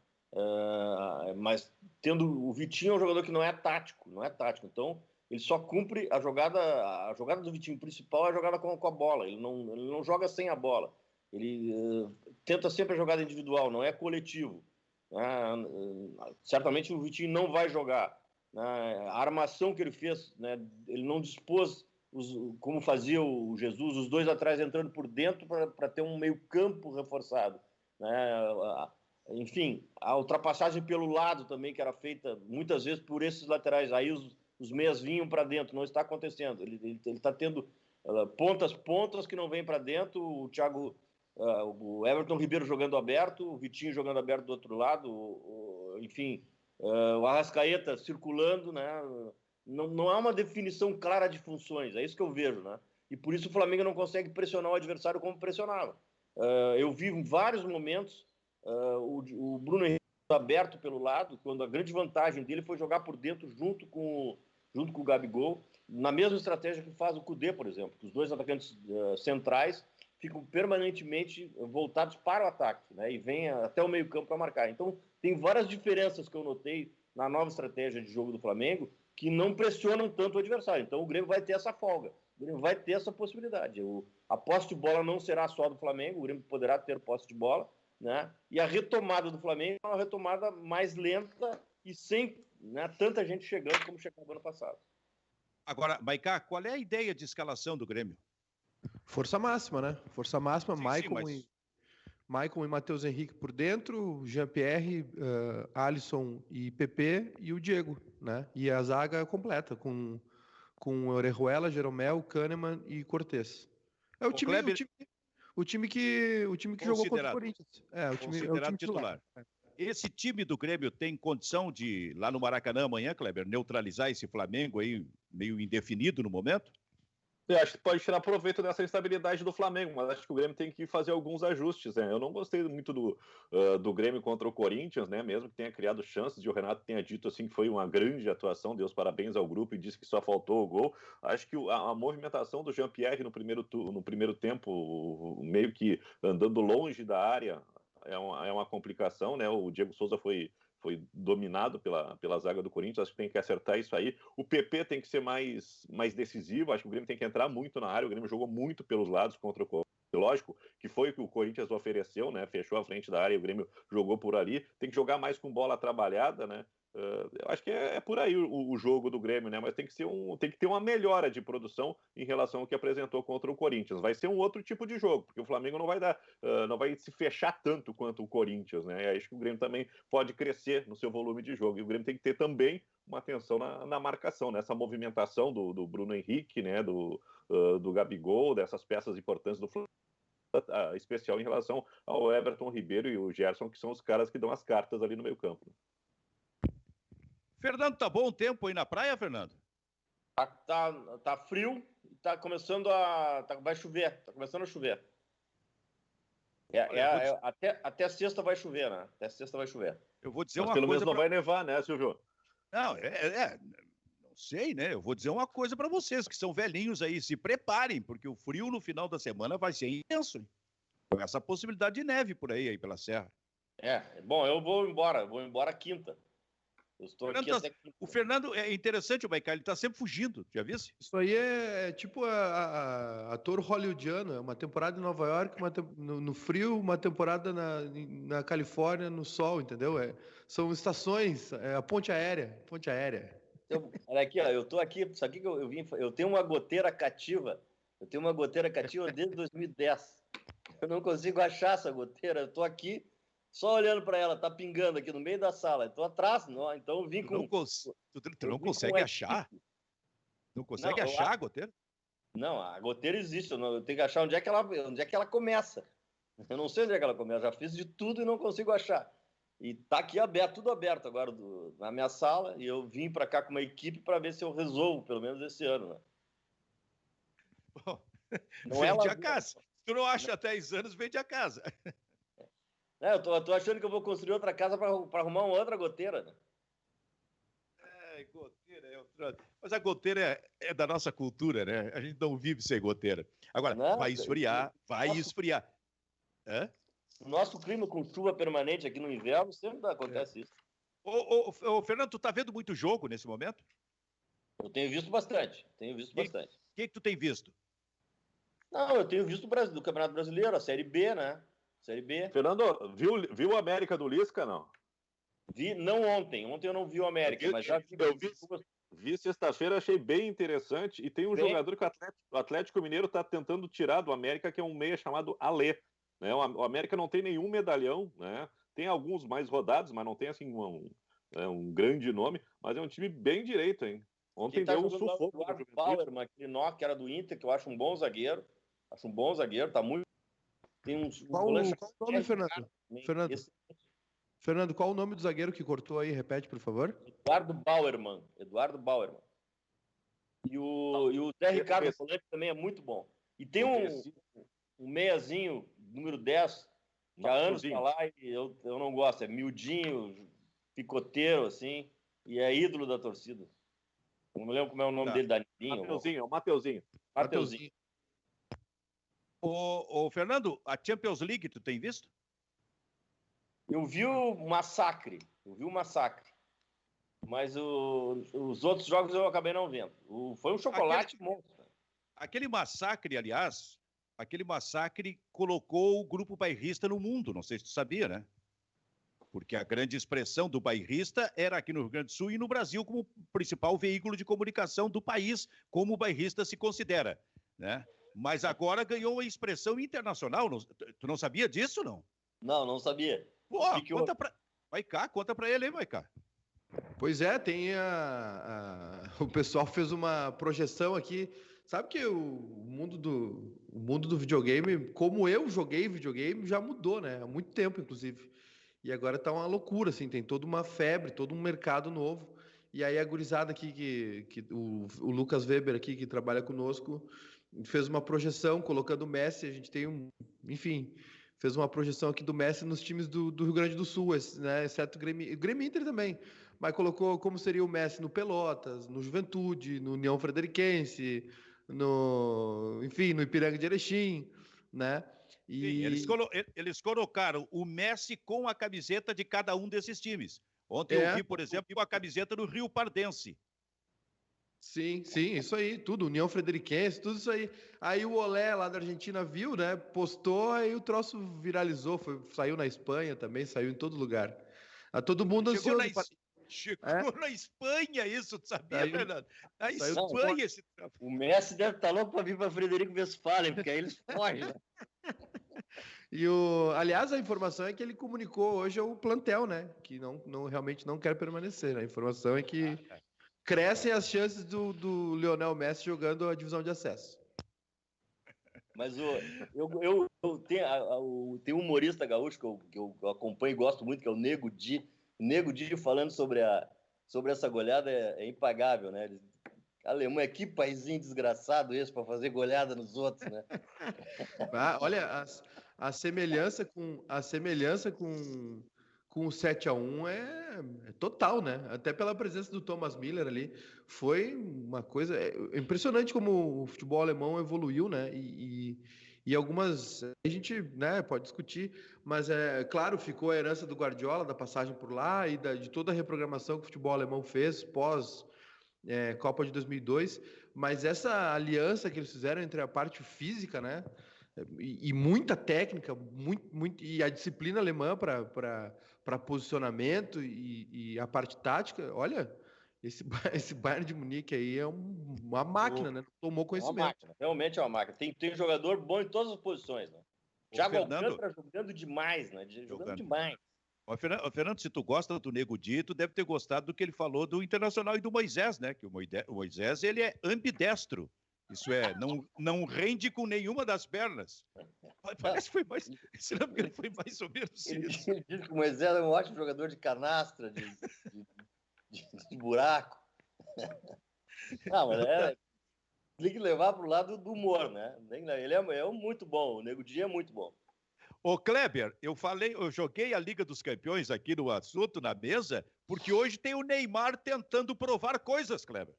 Mas tendo o Vitinho é um jogador que não é tático. Então ele só cumpre a jogada do Vitinho principal é a jogada com a bola, ele não joga sem a bola, ele tenta sempre a jogada individual, não é coletivo. Certamente o Vitinho não vai jogar. A armação que ele fez, né, ele não dispôs, como fazia o Jesus, os dois atrás entrando por dentro para ter um meio campo reforçado. Enfim, a ultrapassagem pelo lado também, que era feita muitas vezes por esses laterais, aí os meias vinham para dentro, não está acontecendo. Ele está tendo pontas que não vêm para dentro, o Everton Ribeiro jogando aberto, o Vitinho jogando aberto do outro lado, enfim, o Arrascaeta circulando, né? Não há uma definição clara de funções, é isso que eu vejo, né? E por isso o Flamengo não consegue pressionar o adversário como pressionava. Eu vi em vários momentos o Bruno Henrique aberto pelo lado, quando a grande vantagem dele foi jogar por dentro junto com o Gabigol, na mesma estratégia que faz o Kudê, por exemplo, que os dois atacantes centrais ficam permanentemente voltados para o ataque, né? E vêm até o meio-campo para marcar. Então, tem várias diferenças que eu notei na nova estratégia de jogo do Flamengo que não pressionam tanto o adversário. Então, o Grêmio vai ter essa folga, o Grêmio vai ter essa possibilidade. A posse de bola não será só do Flamengo, o Grêmio poderá ter posse de bola, né? E a retomada do Flamengo é uma retomada mais lenta e sem, né, tanta gente chegando como chegou no ano passado. Agora, Maicá, qual é a ideia de escalação do Grêmio? Força máxima, né? Força máxima, Sim, Maicon e Matheus Henrique por dentro, Jean-Pierre, Alisson e PP e o Diego, né? E a zaga completa, com Orejuela, Jeromel, Kahneman e Cortez. É o time que jogou contra o Corinthians. O time titular. Esse time do Grêmio tem condição de, lá no Maracanã amanhã, Kleber, neutralizar esse Flamengo aí meio indefinido no momento? Eu acho que pode tirar proveito dessa instabilidade do Flamengo, mas acho que o Grêmio tem que fazer alguns ajustes, né? Eu não gostei muito do Grêmio contra o Corinthians, né? Mesmo que tenha criado chances, e o Renato tenha dito assim que foi uma grande atuação, deu os parabéns ao grupo e disse que só faltou o gol. Acho que a movimentação do Jean-Pierre no primeiro tempo, meio que andando longe da área, é uma complicação, né? O Diego Souza foi dominado pela zaga do Corinthians, acho que tem que acertar isso aí. O PP tem que ser mais decisivo, acho que o Grêmio tem que entrar muito na área, o Grêmio jogou muito pelos lados contra o Corinthians, lógico, que foi o que o Corinthians ofereceu, né? Fechou a frente da área e o Grêmio jogou por ali, tem que jogar mais com bola trabalhada, né? Eu acho que é por aí o jogo do Grêmio, né? Mas tem que ter uma melhora de produção em relação ao que apresentou contra o Corinthians. Vai ser um outro tipo de jogo, porque o Flamengo não vai se fechar tanto quanto o Corinthians, né? E acho que o Grêmio também pode crescer no seu volume de jogo. E o Grêmio tem que ter também uma atenção na marcação, nessa movimentação do Bruno Henrique, né? Do Gabigol, dessas peças importantes do Flamengo, especial em relação ao Everton Ribeiro e o Gerson, que são os caras que dão as cartas ali no meio campo. Fernando, tá bom o tempo aí na praia, Fernando? Tá frio, tá começando vai chover, tá começando a chover. Até sexta vai chover, né? Até sexta vai chover. Eu vou dizer Mas uma pelo coisa. Menos não vai nevar, né, Silvio? Não, não sei, né? Eu vou dizer uma coisa para vocês que são velhinhos aí, se preparem, porque o frio no final da semana vai ser intenso, hein? Com essa possibilidade de neve por aí pela serra. Bom, eu vou embora quinta. Eu estou aqui até quinta. O Fernando, é interessante, o Maicá, ele tá sempre fugindo, já viu? Isso aí é tipo ator hollywoodiano, é uma temporada em Nova York, no frio, uma temporada na Califórnia, no sol, entendeu? São estações, a ponte aérea. Olha aqui, ó, eu tô aqui, sabe o que eu vim? Eu tenho uma goteira cativa, desde 2010. Eu não consigo achar essa goteira, eu tô aqui só olhando para ela, tá pingando aqui no meio da sala. Eu tô atrás, não, então eu vim com... Tu não consegue achar? Não consegue achar a goteira? Não, a goteira existe, eu tenho que achar onde é que ela começa. Eu não sei onde é que ela começa, já fiz de tudo e não consigo achar. E tá aqui aberto, tudo aberto agora na minha sala, e eu vim para cá com uma equipe para ver se eu resolvo, pelo menos esse ano, né? Bom, vende a casa. Se tu não acha 10 anos, vende a casa. Eu tô achando que eu vou construir outra casa para arrumar uma outra goteira, né? Goteira é outra... Mas a goteira é da nossa cultura, né? A gente não vive sem goteira. Agora, vai esfriar. Hã? O nosso clima com chuva permanente aqui no inverno, sempre acontece isso. Ô, Fernando, tu tá vendo muito jogo nesse momento? Eu tenho visto bastante. O que tu tem visto? Não, eu tenho visto do Campeonato Brasileiro, a Série B, né? Série B. Fernando, viu o América do Lisca, não? Não ontem. Ontem eu não vi o América, mas já vi. Vi sexta-feira, achei bem interessante. E tem um jogador que o Atlético Mineiro está tentando tirar do América, que é um meia chamado Alê. Né? O América não tem nenhum medalhão, né? Tem alguns mais rodados, mas não tem assim um grande nome. Mas é um time bem direito, hein? Ontem deu um sufoco. O Eduardo Bauerman, aquele nó que era do Inter, que eu acho um bom zagueiro. Tá muito. Tem uns. Qual o nome, Fernando? Fernando, qual o nome do zagueiro que cortou aí? Repete, por favor. Eduardo Bauerman. E o Zé Ricardo Volante também é muito bom. E tem um meiazinho, número 10, que há anos tá lá e eu não gosto. É miudinho, picoteiro, assim, e é ídolo da torcida. Não me lembro como é o nome dele, Danilo. Mateuzinho. Ô, Fernando, a Champions League, tu tem visto? Eu vi o massacre. Mas os outros jogos eu acabei não vendo. Foi um chocolate monstro. Aquele massacre, aliás, colocou o grupo bairrista no mundo. Não sei se tu sabia, né? Porque a grande expressão do bairrista era aqui no Rio Grande do Sul e no Brasil como principal veículo de comunicação do país, como o bairrista se considera, né? Mas agora ganhou uma expressão internacional. Tu não sabia disso, não? Não sabia. Pô, conta pra ele aí, Maicá. Pois é, tem o pessoal fez uma projeção aqui. Sabe que o mundo do videogame, como eu joguei videogame, já mudou, né? Há muito tempo, inclusive. E agora tá uma loucura, assim, tem toda uma febre, todo um mercado novo. E aí a gurizada aqui, o Lucas Weber aqui, que trabalha conosco, fez uma projeção colocando o Messi. A gente tem fez uma projeção aqui do Messi nos times do Rio Grande do Sul, né? Exceto o Grêmio Inter também. Mas colocou como seria o Messi no Pelotas, no Juventude, no União Frederiquense, no Ipiranga de Erechim, né? Sim, eles colocaram o Messi com a camiseta de cada um desses times. Ontem eu vi, por exemplo, a camiseta do Rio Pardense. Sim, isso aí, tudo, União Frederiquense, tudo isso aí. Aí o Olé lá da Argentina viu, né? Postou, aí o troço viralizou, saiu na Espanha também, saiu em todo lugar. A todo mundo ansioso. Chegou na Espanha isso, tu sabia, Fernando? Na Espanha esse trampo. O Messi deve estar louco para vir para Frederico Westphalen, porque aí eles fogem, né? Aliás, a informação é que ele comunicou hoje ao plantel, né? Que realmente não quer permanecer. A informação é que crescem as chances do Lionel Messi jogando a divisão de acesso. Mas tem um humorista gaúcho que eu acompanho e gosto muito, que é o Nego Di. O Nego Di falando sobre essa goleada é impagável, né? Alemanha, que paizinho desgraçado esse para fazer goleada nos outros, né? Olha, a semelhança com o 7-1 é total, né? Até pela presença do Thomas Müller ali. Foi uma coisa impressionante como o futebol alemão evoluiu, né? E algumas a gente, né, pode discutir, mas claro, ficou a herança do Guardiola, da passagem por lá e de toda a reprogramação que o futebol alemão fez pós Copa de 2002, mas essa aliança que eles fizeram entre a parte física, né, e muita técnica, e a disciplina alemã para posicionamento e a parte tática, olha, esse Bayern de Munique aí é uma máquina, né? Tomou conhecimento. É uma máquina, realmente é uma máquina. Tem jogador bom em todas as posições, né? Thiago Alcântara jogando demais, né? Jogando demais. Fernando, se tu gosta do Nego Di, tu deve ter gostado do que ele falou do Internacional e do Moisés, né? Que o Moisés, ele é ambidestro. Isso é, não rende com nenhuma das pernas. Parece que foi mais... Você lembra que ele foi mais ou menos isso? Ele diz que o Moisés é um ótimo jogador de canastra, de buraco. Não, mas tem que levar para o lado do humor, né? Ele é muito bom, o Nego Di é muito bom. Ô, Kleber, eu joguei a Liga dos Campeões aqui no assunto, na mesa, porque hoje tem o Neymar tentando provar coisas, Kleber.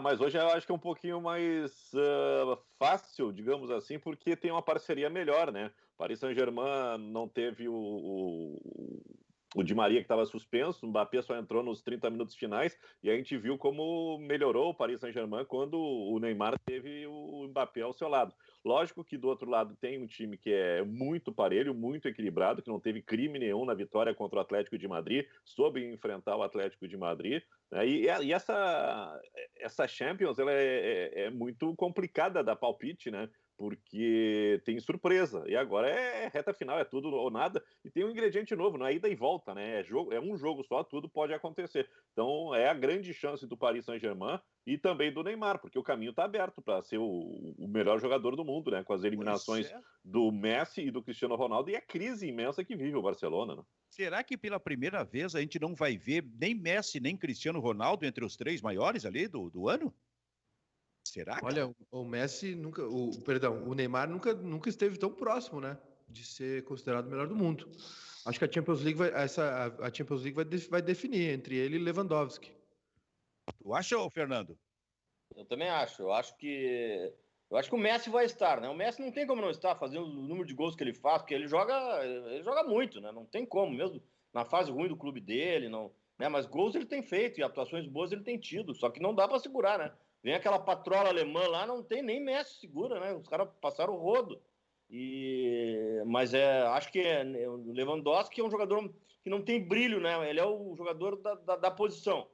Mas hoje eu acho que é um pouquinho mais fácil, digamos assim, porque tem uma parceria melhor, né? Paris Saint-Germain não teve o o Di Maria, que estava suspenso, o Mbappé só entrou nos 30 minutos finais, e a gente viu como melhorou o Paris Saint-Germain quando o Neymar teve o Mbappé ao seu lado. Lógico que do outro lado tem um time que é muito parelho, muito equilibrado, que não teve crime nenhum na vitória contra o Atlético de Madrid, soube enfrentar o Atlético de Madrid, né? E essa Champions ela é muito complicada da palpite, né? Porque tem surpresa, e agora é reta final, é tudo ou nada, e tem um ingrediente novo, não é ida e volta, né? É um jogo só, tudo pode acontecer. Então é a grande chance do Paris Saint-Germain e também do Neymar, porque o caminho está aberto para ser o melhor jogador do mundo, né? Com as eliminações do Messi e do Cristiano Ronaldo, e a crise imensa que vive o Barcelona, né? Será que pela primeira vez a gente não vai ver nem Messi nem Cristiano Ronaldo entre os 3 maiores ali do ano? Será? Olha, o Messi nunca, o Neymar nunca esteve tão próximo, né, de ser considerado o melhor do mundo. Acho que a Champions League vai definir entre ele e Lewandowski. Tu acha, Fernando? Eu também acho. Eu acho que o Messi vai estar, né? O Messi não tem como não estar fazendo o número de gols que ele faz, porque ele joga muito, né? Não tem como, mesmo na fase ruim do clube dele, não, né? Mas gols ele tem feito e atuações boas ele tem tido, só que não dá para segurar, né? Vem aquela patrola alemã lá, não tem nem Messi segura, né? Os caras passaram o rodo. Mas acho que o Lewandowski é um jogador que não tem brilho, né? Ele é o jogador da posição.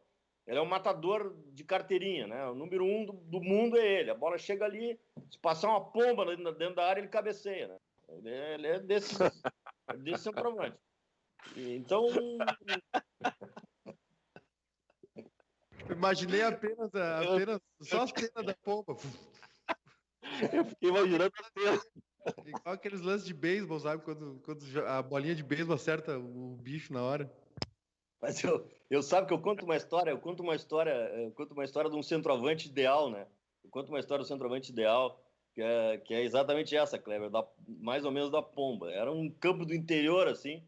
Ele é um matador de carteirinha, né? O número 1 do mundo é ele. A bola chega ali, se passar uma pomba dentro da área, ele cabeceia, né? Ele é desse centroavante. Então... Imaginei apenas só as penas da pomba. Eu fiquei imaginando as penas. Igual aqueles lances de beisebol, sabe? Quando a bolinha de beisebol acerta o bicho na hora. Mas eu sabe que eu conto uma história de um centroavante ideal, né? Eu conto uma história do centroavante ideal, que é exatamente essa, Kleber, mais ou menos da pomba. Era um campo do interior, assim.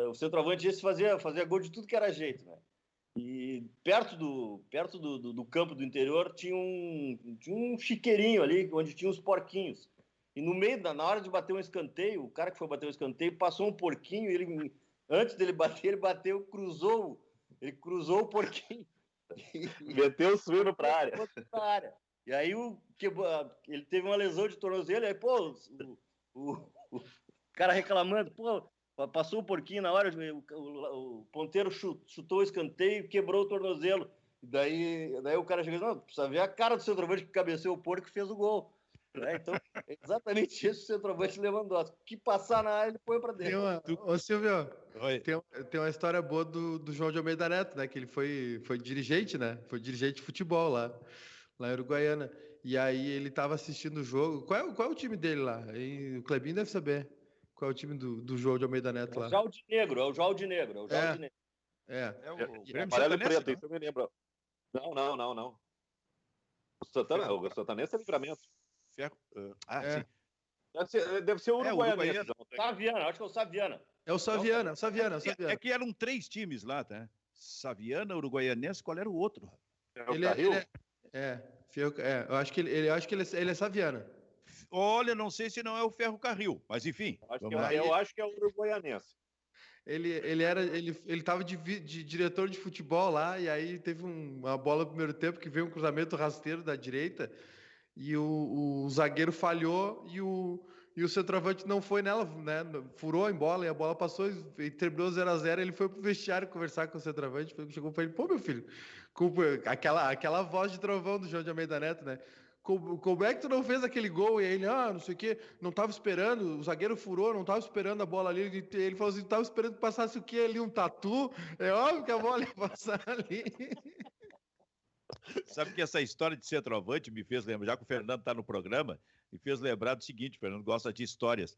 O centroavante esse fazia gol de tudo que era jeito, né? E perto do campo do interior tinha um chiqueirinho ali, onde tinha uns porquinhos. E no meio, na hora de bater um escanteio, o cara que foi bater um escanteio passou um porquinho e antes dele bater, ele bateu, cruzou o porquinho. Meteu o suíno para a área. E aí ele teve uma lesão de tornozelo, e aí, pô, o cara reclamando, pô, passou o porquinho na hora, o ponteiro chutou o escanteio e quebrou o tornozelo. E daí o cara chegou e disse, não, precisa ver a cara do centroavante que cabeceou o porco e fez o gol. Então, é exatamente isso o centroavante Lewandowski. O que passar na área, ele põe para dentro. Ô Silvio, tem uma história boa do João de Almeida Neto, né? Que ele foi dirigente, né? Foi dirigente de futebol lá em Uruguaiana. E aí ele estava assistindo o jogo. Qual é o time dele lá? O Clebinho deve saber. Qual é o time do João de Almeida Neto lá? É o João de Negro. É o amarelo e preto, isso eu me lembro. Não. O Santanense é Livramento. Sim. Deve ser o Uruguaianense. Saviana, acho que é o Saviana. É o Saviana. É que eram 3 times lá, tá? Saviana, Uruguaianense, qual era o outro? Eu acho que ele é Saviana. Olha, não sei se não é o Ferro Carril, mas enfim. Eu acho que é o Uruguaianense. Ele tava de diretor de futebol lá, e aí teve uma bola no primeiro tempo que veio um cruzamento rasteiro da direita, e o zagueiro falhou, e o centroavante não foi nela, né? Furou a bola, e a bola passou e terminou 0-0. Ele foi pro vestiário conversar com o centroavante, chegou pra ele, pô, meu filho, aquela voz de trovão do João de Almeida Neto, né? Como é que tu não fez aquele gol? E ele, não sei o quê, não tava esperando, o zagueiro furou, não tava esperando a bola ali. Ele falou assim, tava esperando que passasse o quê ali, um tatu? É óbvio que a bola ia passar ali. Sabe que essa história de centroavante me fez lembrar, já que o Fernando está no programa, me fez lembrar do seguinte, o Fernando gosta de histórias.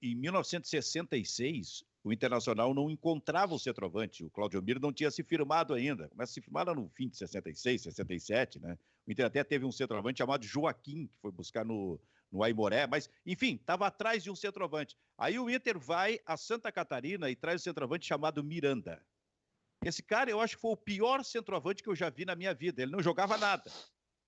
Em 1966, o Internacional não encontrava o centroavante, o Claudio Miro não tinha se firmado ainda, começa a se firmar lá no fim de 66, 67, né? O Inter até teve um centroavante chamado Joaquim, que foi buscar no Aimoré, mas, enfim, estava atrás de um centroavante. Aí o Inter vai a Santa Catarina e traz um centroavante chamado Miranda. Esse cara, eu acho que foi o pior centroavante que eu já vi na minha vida. Ele não jogava nada.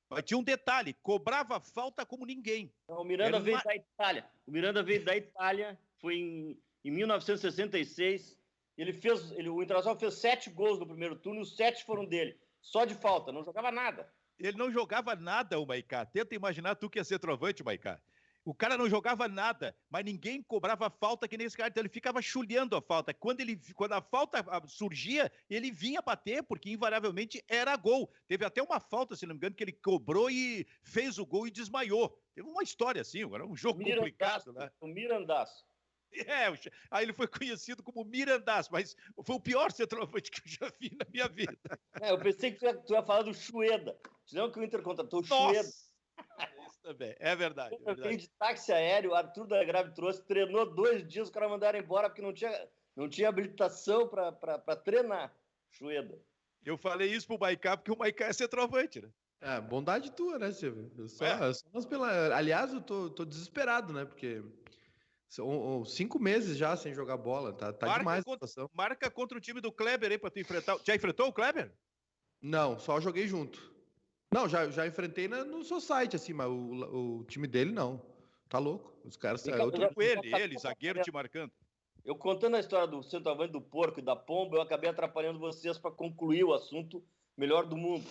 Mas tinha um detalhe, cobrava falta como ninguém. O Miranda veio da Itália. O Miranda veio da Itália, foi em 1966. o Internacional fez 7 gols no primeiro turno e os 7 foram dele. Só de falta, não jogava nada. Ele não jogava nada, o Maicá. Tenta imaginar tu que ia ser trovante, Maicá. O cara não jogava nada, mas ninguém cobrava falta que nem esse cara. Então ele ficava chuleando a falta. Quando a falta surgia, ele vinha bater, porque invariavelmente era gol. Teve até uma falta, se não me engano, que ele cobrou e fez o gol e desmaiou. Teve uma história assim, era um jogo complicado, né? O Mirandaço. Aí ele foi conhecido como Mirandaço, mas foi o pior centroavante que eu já vi na minha vida. Eu pensei que tu ia falar do Chueda. Senão que o Inter contratou o Chueda. Isso também, é verdade. Eu tenho de táxi aéreo, o Arthur da Grave trouxe, treinou 2 dias, os caras mandaram embora porque não tinha habilitação para treinar. Chueda. Eu falei isso pro Maicá porque o Maicá é centroavante, né? Bondade tua, né, Silvio? Aliás, eu tô desesperado, né? Porque são 5 meses já sem jogar bola, tá demais a situação. Marca contra o time do Kleber aí pra tu enfrentar. Já enfrentou o Kleber? Não, só joguei junto. Não, já enfrentei no society, assim, mas o time dele não. Tá louco. Os caras ele, zagueiro te marcando. Eu contando a história do centroavante do porco e da pomba, eu acabei atrapalhando vocês para concluir o assunto melhor do mundo.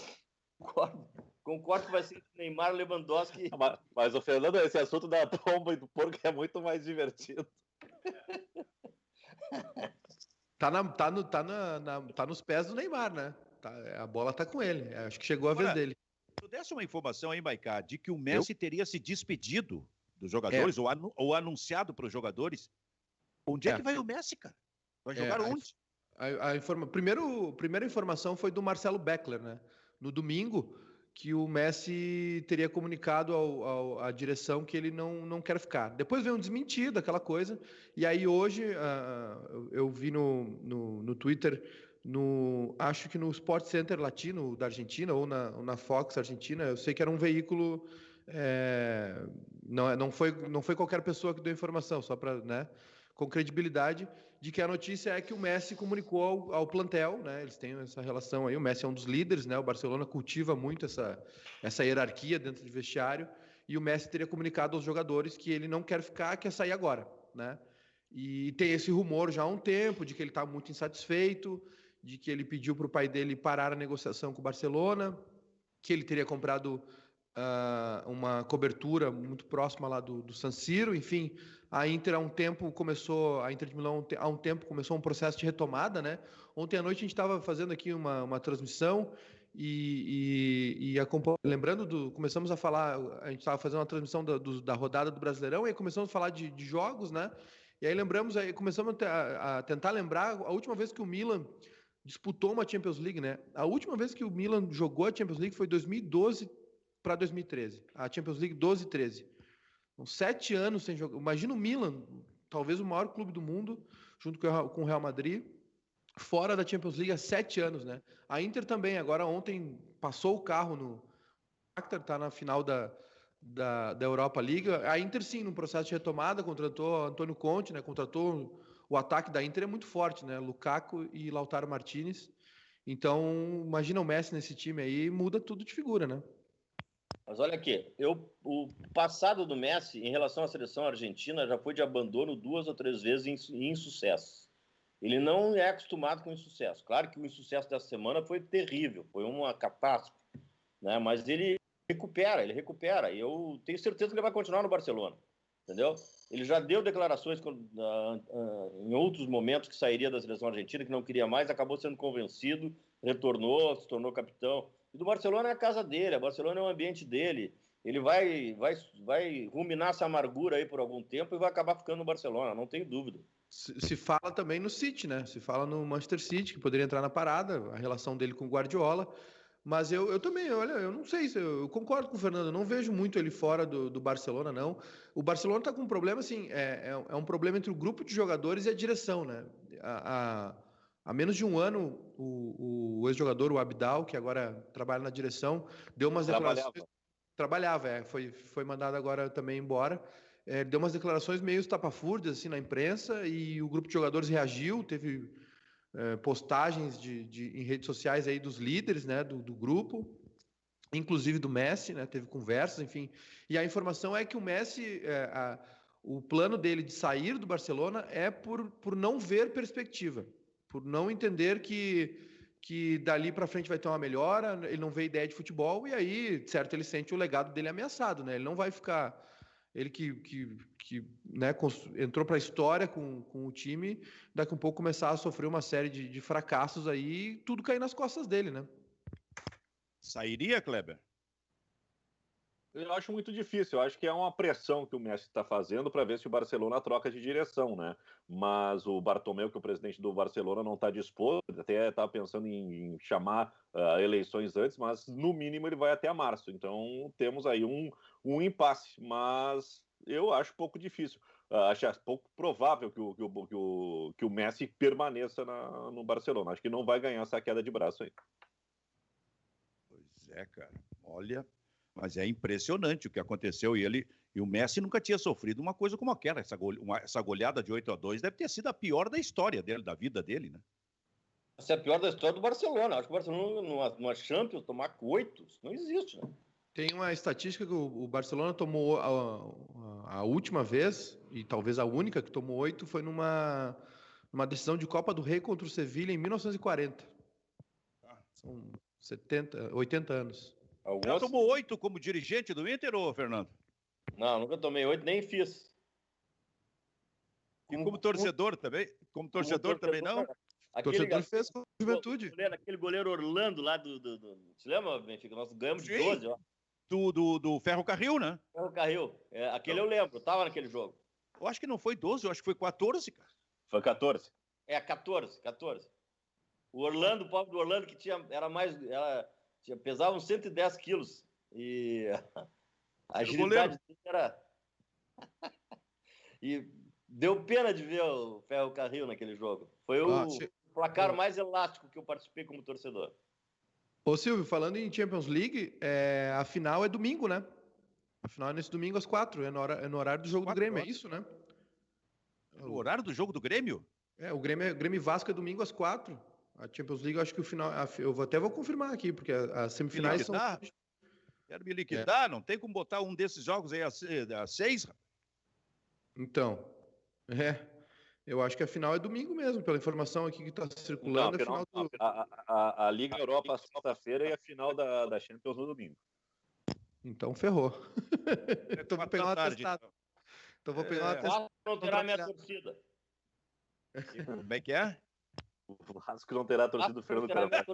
Concordo que vai ser Neymar, Lewandowski. Mas o Fernando, esse assunto da pomba e do porco é muito mais divertido. Tá nos pés do Neymar, né? A bola tá com ele. Acho que chegou a vez dele. Tu desse uma informação aí, Maicá, de que o Messi teria se despedido dos jogadores ou anunciado para os jogadores. Onde é que vai o Messi, cara? Vai jogar onde? Primeira informação foi do Marcelo Beckler, né? No domingo, que o Messi teria comunicado à direção que ele não quer ficar. Depois veio um desmentido, aquela coisa. E aí hoje, eu vi no Twitter, acho que no Sport Center Latino da Argentina, ou na Fox Argentina, eu sei que era um veículo... não foi qualquer pessoa que deu informação, só para... né, com credibilidade, de que a notícia é que o Messi comunicou ao plantel, né? Eles têm essa relação aí, o Messi é um dos líderes, né? O Barcelona cultiva muito essa hierarquia dentro do vestiário, e o Messi teria comunicado aos jogadores que ele não quer ficar, quer sair agora, né? E tem esse rumor já há um tempo, de que ele está muito insatisfeito, de que ele pediu para o pai dele parar a negociação com o Barcelona, que ele teria comprado uma cobertura muito próxima lá do San Siro, enfim... A Inter a Inter de Milão há um tempo começou um processo de retomada, né? Ontem à noite a gente estava fazendo aqui uma transmissão e começamos a falar, a gente estava fazendo uma transmissão da rodada do Brasileirão e começamos a falar de jogos, né? E aí começamos a tentar lembrar a última vez que o Milan disputou uma Champions League, né? A última vez que o Milan jogou a Champions League foi 2012 para 2013, a Champions League 12-13. 7 anos sem jogar. Imagina o Milan, talvez o maior clube do mundo, junto com o Real Madrid, fora da Champions League há 7 anos, né? A Inter também, agora ontem passou o carro no Shakhtar, tá na final da Europa League. A Inter, sim, num processo de retomada, contratou Antônio Conte, né? Contratou o ataque da Inter é muito forte, né? Lukaku e Lautaro Martinez. Então, imagina o Messi nesse time aí, muda tudo de figura, né? Mas olha aqui, o passado do Messi em relação à seleção argentina já foi de abandono 2 ou 3 vezes em insucesso. Ele não é acostumado com insucesso. Claro que o insucesso dessa semana foi terrível, foi uma catástrofe, né? Mas ele recupera. E eu tenho certeza que ele vai continuar no Barcelona, entendeu? Ele já deu declarações em outros momentos que sairia da seleção argentina, que não queria mais, acabou sendo convencido, retornou, se tornou capitão. E do Barcelona é a casa dele, a Barcelona é o ambiente dele. Ele vai ruminar essa amargura aí por algum tempo e vai acabar ficando no Barcelona, não tenho dúvida. Se fala também no City, né? Se fala no Manchester City, que poderia entrar na parada, a relação dele com o Guardiola. Mas eu também, olha, eu não sei, eu concordo com o Fernando, eu não vejo muito ele fora do Barcelona, não. O Barcelona tá com um problema, assim, é um problema entre o grupo de jogadores e a direção, né? Há menos de um ano, o ex-jogador, o Abidal, que agora trabalha na direção, deu umas declarações... Trabalhava, foi mandado agora também embora. Deu umas declarações meio estapafúrdias assim, na imprensa, e o grupo de jogadores reagiu, teve postagens em redes sociais aí dos líderes, né, do grupo, inclusive do Messi, né, teve conversas, enfim. E a informação é que o Messi, o plano dele de sair do Barcelona é por não ver perspectiva. por não entender que dali para frente vai ter uma melhora, ele não vê ideia de futebol, e aí, certo, ele sente o legado dele ameaçado, né? Ele não vai ficar... Ele né, entrou para a história com o time, daqui a um pouco começar a sofrer uma série de fracassos aí, tudo cair nas costas dele, né? Sairia, Kleber? Eu acho muito difícil. Eu acho que é uma pressão que o Messi está fazendo para ver se o Barcelona troca de direção, né? Mas o Bartomeu, que é o presidente do Barcelona, não está disposto. Até estava pensando em chamar eleições antes, mas no mínimo ele vai até março. Então temos aí um impasse. Mas eu acho pouco difícil. Acho pouco provável que o Messi permaneça no Barcelona. Acho que não vai ganhar essa queda de braço aí. Pois é, cara. Olha... Mas é impressionante o que aconteceu e o Messi nunca tinha sofrido uma coisa como aquela. Essa goleada de 8-2 deve ter sido a pior da história dele, da vida dele, né? Essa é a pior da história do Barcelona. Acho que o Barcelona, numa Champions, tomar 8, isso não existe, né? Tem uma estatística que o Barcelona tomou a última vez, e talvez a única que tomou 8, foi numa decisão de Copa do Rei contra o Sevilla em 1940. São 80 anos. Já tomou 8 como dirigente do Inter, ô Fernando? Não, nunca tomei 8, nem fiz. E como torcedor também? Como torcedor também não? Torcedor fez com a Juventude. Aquele goleiro Orlando lá do... Você lembra, Benfica? Nós ganhamos de 12, ó. Do Ferro Carril, né? Ferro Carril. Aquele eu lembro, eu tava naquele jogo. Eu acho que não foi 12, eu acho que foi 14, cara. Foi 14. 14. O Orlando, o pobre do Orlando, que pesava uns 110 quilos. E a agilidade dele era... E deu pena de ver o Ferro Carril naquele jogo. Foi o placar mais elástico que eu participei como torcedor. Ô Silvio, falando em Champions League, a final é domingo, né? A final é nesse domingo às 4, é no horário do jogo do Grêmio, é isso, né? O horário do jogo do Grêmio? O Grêmio e Vasco é domingo às 4. A Champions League, eu acho que o final... Eu vou confirmar aqui, porque as semifinais são... Quero me liquidar, não tem como botar um desses jogos aí às 6? Então, eu acho que a final é domingo mesmo, pela informação aqui que está circulando. A Liga Europa sexta-feira e a final da Champions no domingo. Então ferrou. Então vou pegar uma testada. Então vou pegar uma testada. Não terá minha torcida. Como é que é? O Vasco não terá torcida do Fernando Carvalho.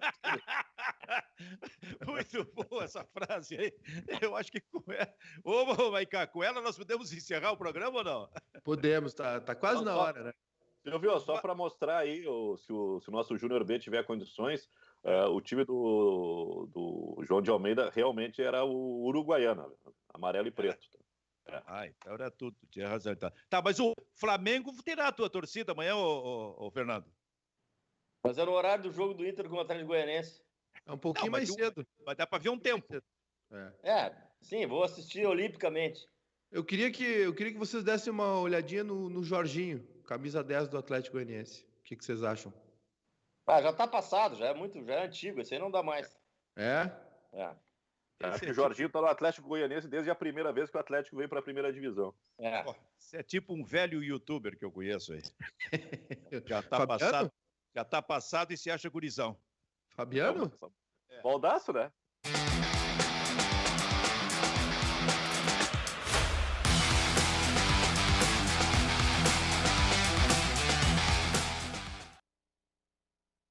Muito boa essa frase aí. Eu acho que Ô, Maiká, com ela nós podemos encerrar o programa ou não? Podemos, tá quase na hora, né? Você viu? Só para mostrar aí, se o nosso Júnior B tiver condições, o time do João de Almeida realmente era o uruguaiano, amarelo e preto. Então era tudo, tinha razão. Então. Tá, mas o Flamengo terá a tua torcida amanhã, ô Fernando? Mas é no horário do jogo do Inter com o Atlético Goianiense. É um pouquinho mais cedo. Vai dar para ver um tempo. Sim, vou assistir olimpicamente. Eu queria que vocês dessem uma olhadinha no Jorginho, camisa 10 do Atlético Goianiense. O que vocês acham? Já tá passado, já é antigo, esse aí não dá mais. Acho que o Jorginho tá no Atlético Goianiense desde a primeira vez que o Atlético veio para a primeira divisão. Você é tipo um velho youtuber que eu conheço aí. Já tá passado e se acha gurizão. Fabiano? Baldaço, né?